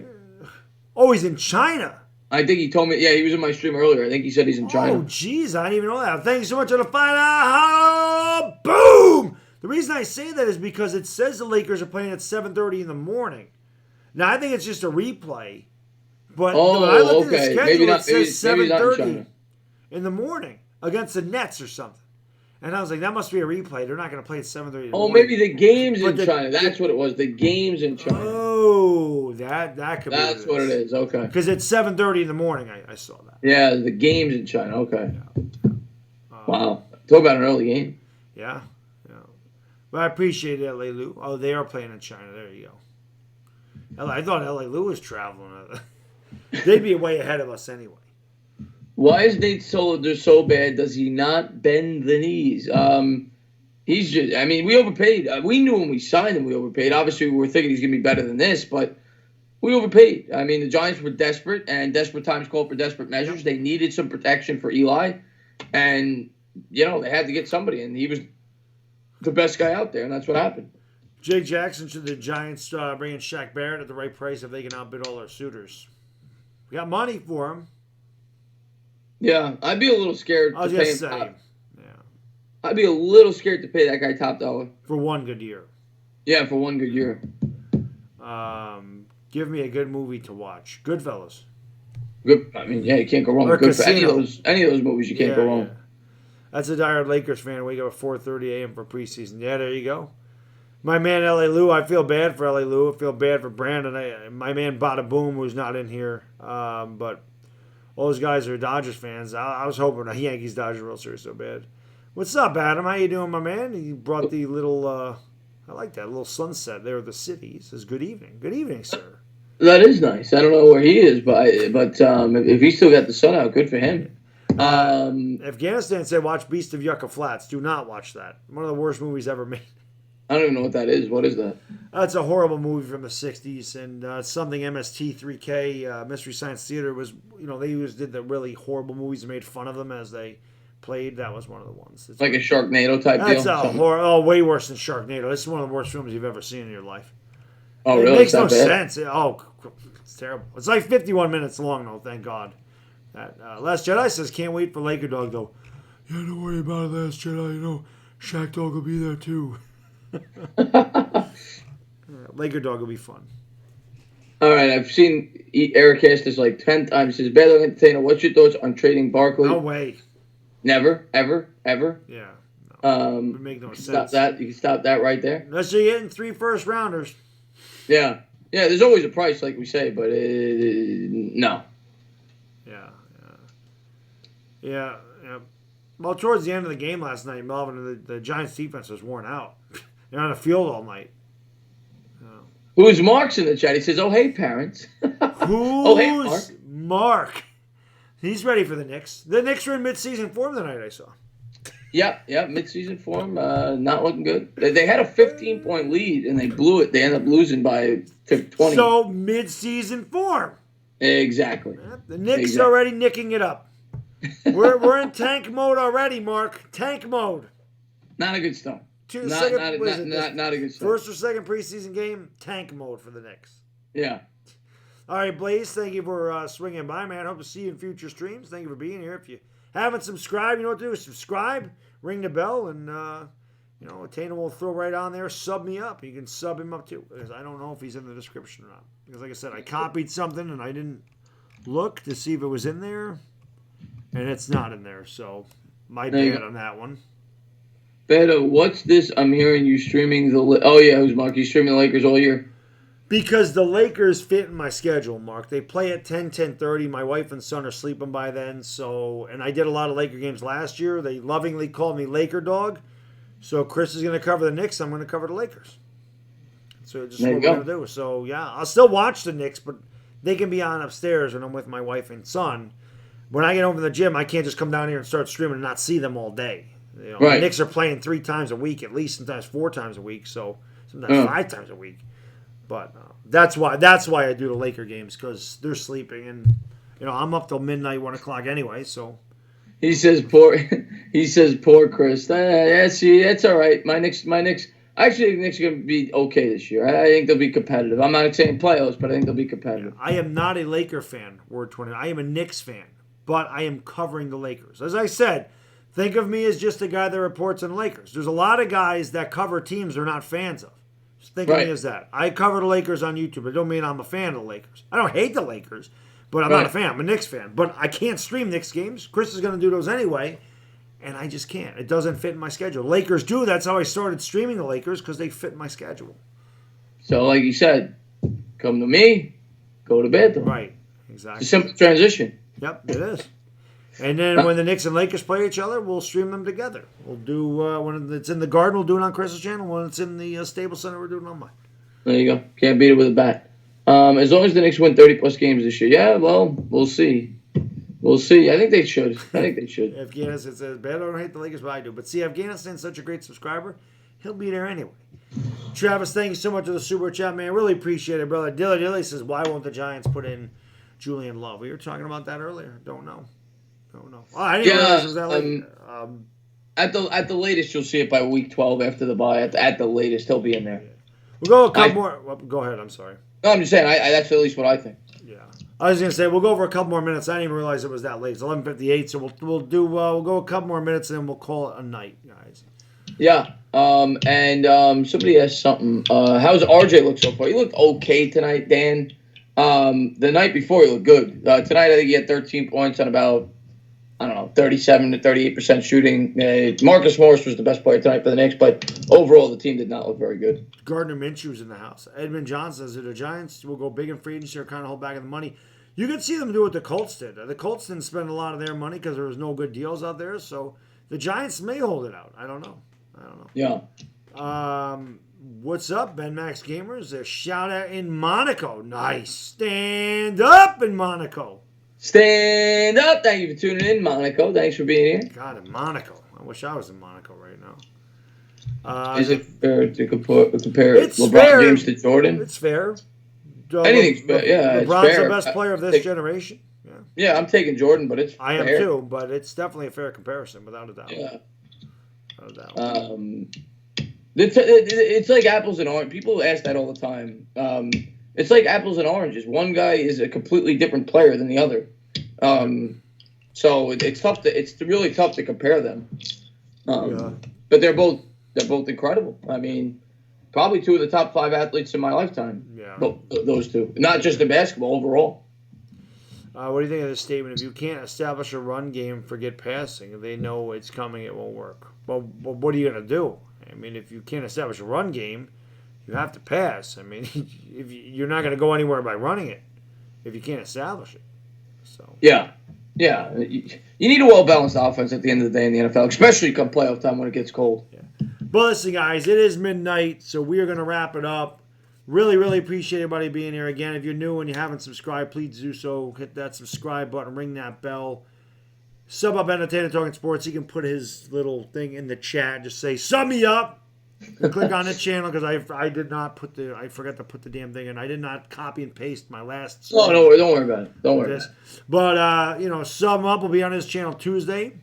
Oh, he's in China. I think he told me. Yeah, he was in my stream earlier. I think he said he's in China. Oh, jeez, I didn't even know that. Thank you so much for the fight. Boom! The reason I say that is because it says the Lakers are playing at 7:30 in the morning. Now, I think it's just a replay. But when I looked at the schedule, it says 7:30 in the morning against the Nets or something. And I was like, that must be a replay. They're not going to play at 7:30. Oh, maybe the game's in China. That's what it was. The game's in China. Oh, that could be. That's what it is. Okay. Because it's 7:30 in the morning. I saw that. Yeah, the game's in China. Okay. Wow. Talk about an early game. Yeah. But I appreciate it, L.A. Lou. Oh, they are playing in China. There you go. I thought L.A. Lou was traveling. They'd be way ahead of us anyway. Why is Nate Solder so bad? Does he not bend the knees? He's just, I mean, we overpaid. We knew when we signed him we overpaid. Obviously, we were thinking he's going to be better than this, but we overpaid. I mean, the Giants were desperate, and desperate times call for desperate measures. They needed some protection for Eli, and, they had to get somebody, and he was the best guy out there, and that's what happened. Jake Jackson, should the Giants bring in Shaq Barrett at the right price if they can outbid all their suitors? We got money for him. Yeah, I'd be a little scared to pay him. I'd be a little scared to pay that guy top dollar. For one good year. Yeah, for one good year. Give me a good movie to watch. Goodfellas. Good. I mean, yeah, you can't go wrong. Good for any of those movies. You can't go wrong. Yeah. That's a diehard Lakers fan. Wake up at 4:30 a.m. for preseason. Yeah, there you go. My man L.A. Lou, I feel bad for L.A. Lou. I feel bad for Brandon. My man BataBoom, who's not in here. But all those guys are Dodgers fans. I was hoping the Yankees-Dodgers World Series so bad. What's up, Adam? How you doing, my man? You brought the little, I like that, little sunset there of the city. He says, good evening. Good evening, sir. That is nice. I don't know where he is, but if he still got the sun out, good for him. Afghanistan said, watch Beast of Yucca Flats. Do not watch that. One of the worst movies ever made. I don't even know what that is. What is that? That's a horrible movie from the 60s, and something MST3K, Mystery Science Theater, was, they always did the really horrible movies and made fun of them as they played. That was one of the ones. It's like a Sharknado type deal? That's a horror. Oh, way worse than Sharknado. This is one of the worst films you've ever seen in your life. Oh, it really? Makes no sense. It's terrible. It's like 51 minutes long, though, thank God. Last Jedi says, can't wait for Laker Dog, though. Yeah, don't worry about it, Last Jedi. Shaq Dog will be there, too. Laker Dog will be fun. All right, I've seen Eric asked this like 10 times. He says, Baddog Entertainer, what's your thoughts on trading Barkley? No way. Never, ever, ever. Yeah. No. It would make no sense. Stop that. You can stop that right there. Unless you're getting 3 first-rounders. Yeah. Yeah, there's always a price, like we say, but no. Yeah. Well, towards the end of the game last night, Melvin, the Giants' defense was worn out. They're on the field all night. Who's Mark's in the chat? He says, oh, hey, parents. Who's Mark? He's ready for the Knicks. The Knicks were in mid-season form tonight, I saw. Yep, mid-season form. Not looking good. They had a 15-point lead, and they blew it. They ended up losing by 20. So, mid-season form. Exactly. The Knicks are already nicking it up. We're in tank mode already, Mark. Tank mode. Not a good start. Not a good start. First or second preseason game, tank mode for the Knicks. Yeah. All right, Blaze, thank you for swinging by, man. Hope to see you in future streams. Thank you for being here. If you haven't subscribed, you know what to do. Subscribe, ring the bell, and, Attainer will throw right on there. Sub me up. You can sub him up, too, because I don't know if he's in the description or not. Because, like I said, I copied something, and I didn't look to see if it was in there, and it's not in there. So, my bad on that one. Beto, what's this? I'm hearing you streaming the... Oh, yeah, who's Mark? You streaming the Lakers all year? Because the Lakers fit in my schedule, Mark. They play at 10:30. My wife and son are sleeping by then. And I did a lot of Laker games last year. They lovingly called me Laker Dog. So Chris is going to cover the Knicks. I'm going to cover the Lakers. So just what we're going to do. So, yeah, I'll still watch the Knicks, but they can be on upstairs when I'm with my wife and son. When I get home from the gym, I can't just come down here and start streaming and not see them all day. The Knicks are playing 3 times a week, at least sometimes 4 times a week, so sometimes 5 times a week. But that's why I do the Laker games, because they're sleeping, and I'm up till midnight, 1 o'clock anyway. So he says poor Chris. See, that's all right. My Knicks. Actually, the Knicks are going to be okay this year. I think they'll be competitive. I'm not saying playoffs, but I think they'll be competitive. I am not a Laker fan. Word 20. I am a Knicks fan, but I am covering the Lakers. As I said. Think of me as just a guy that reports on the Lakers. There's a lot of guys that cover teams they're not fans of. Just think of me as that. I cover the Lakers on YouTube. It don't mean I'm a fan of the Lakers. I don't hate the Lakers, but I'm not a fan. I'm a Knicks fan. But I can't stream Knicks games. Chris is going to do those anyway, and I just can't. It doesn't fit in my schedule. Lakers do. That's how I started streaming the Lakers, because they fit in my schedule. So, like you said, come to me, go to bed. Right. Exactly. It's a simple transition. Yep, it is. And then when the Knicks and Lakers play each other, we'll stream them together. We'll do, when it's in the Garden, we'll do it on Chris's channel. When it's in the Staples Center, we're doing it on mine. There you go. Can't beat it with a bat. As long as the Knicks win 30-plus games this year. Yeah, well, we'll see. We'll see. I think they should. Afghanistan says, "Bad, I don't hate the Lakers, but I do." But see, Afghanistan's such a great subscriber, he'll be there anyway. Travis, thank you so much for the super chat, man. Really appreciate it, brother. Dilly says, "Why won't the Giants put in Julian Love?" We were talking about that earlier. Don't know. Oh, I didn't realize it was that late. At the latest, you'll see it by week 12 after the bye. At the latest, he'll be in there. Yeah. We'll go a couple more. Well, go ahead. I'm sorry. No, I'm just saying. That's at least what I think. Yeah. I was gonna say we'll go over a couple more minutes. I didn't even realize it was that late. It's 11:58, so we'll go a couple more minutes and then we'll call it a night, guys. Yeah. Somebody asked something. How's RJ look so far? He looked okay tonight, Dan. The night before he looked good. Tonight I think he had 13 points on about 37 to 38% shooting. Marcus Morris was the best player tonight for the Knicks, but overall the team did not look very good. Gardner Minshew's in the house. Edmund Johnson says that the Giants will go big in free agency or kind of hold back on the money. You could see them do what the Colts did. The Colts didn't spend a lot of their money because there was no good deals out there, so the Giants may hold it out. I don't know. Yeah. What's up, Ben Max Gamers? A shout out in Monaco. Nice. Stand up in Monaco. Stand up. Thank you for tuning in, Monaco. Thanks for being here. God, in Monaco. I wish I was in Monaco right now. Is it fair to compare LeBron fair. James to Jordan? It's fair. Anything's fair. Yeah, LeBron's it's fair. the best player of this generation. Yeah, I'm taking Jordan, but it's I am fair. too, but it's definitely a fair comparison, without a doubt. Yeah. Without a doubt. It's like apples and oranges. People ask that all the time. It's like apples and oranges. One guy is a completely different player than the other. So it's tough it's really tough to compare them. But they're both incredible. I mean, probably two of the top 5 athletes in my lifetime. Yeah. Those two. Not just in basketball, overall. What do you think of this statement? If you can't establish a run game, forget passing. If they know it's coming, it won't work. Well, what are you going to do? I mean, if you can't establish a run game, you have to pass. I mean, if you're not going to go anywhere by running it if you can't establish it. So yeah. You need a well-balanced offense at the end of the day in the NFL, especially come playoff time when it gets cold. Yeah. But listen, guys, it is midnight, so we are going to wrap it up. Really, really appreciate everybody being here. Again, if you're new and you haven't subscribed, please do so. Hit that subscribe button, ring that bell. Sub up Entertainer Talking Sports. He can put his little thing in the chat. Just say, sub me up. And click on the channel because I did not put I forgot to put the damn thing in. I did not copy and paste my last. Oh, no, don't worry about it. Don't worry about it. But, sub up will be on his channel Tuesday.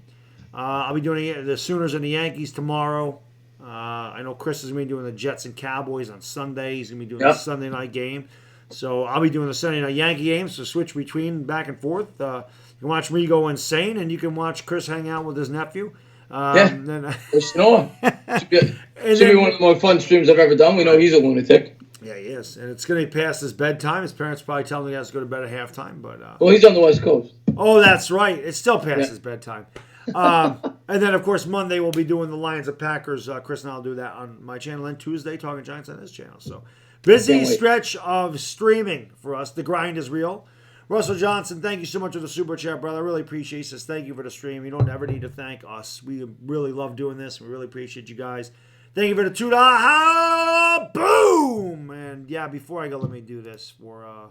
I'll be doing the Sooners and the Yankees tomorrow. I know Chris is going to be doing the Jets and Cowboys on Sunday. He's going to be doing the Sunday night game. So I'll be doing the Sunday night Yankee game. So switch between back and forth. You can watch me go insane, and you can watch Chris hang out with his nephew. It's snowing. Should be one of the more fun streams I've ever done. We know he's a lunatic. Yeah, he is. And it's going to be past his bedtime. His parents probably tell him he has to go to bed at halftime. But well, he's on the West Coast. Oh, that's right. It's still past his bedtime. And then, of course, Monday we'll be doing the Lions and Packers. Chris and I will do that on my channel. And Tuesday, Talking Giants on his channel. So, busy stretch of streaming for us. The grind is real. Russell Johnson, thank you so much for the super chat, brother. I really appreciate this. Thank you for the stream. You don't ever need to thank us. We really love doing this. We really appreciate you guys. Thank you for the $2. Boom! And, yeah, before I go, let me do this for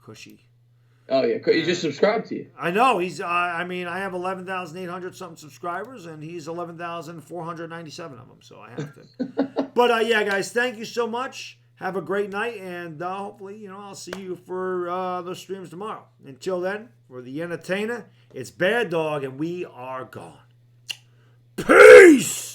Cushy. Oh, yeah. He just subscribed to you. I know. He's. I have 11,800 something subscribers, and he's 11,497 of them. So I have to. But yeah, guys, thank you so much. Have a great night, and hopefully, I'll see you for those streams tomorrow. Until then, for the entertainer, it's Baddog, and we are gone. Peace.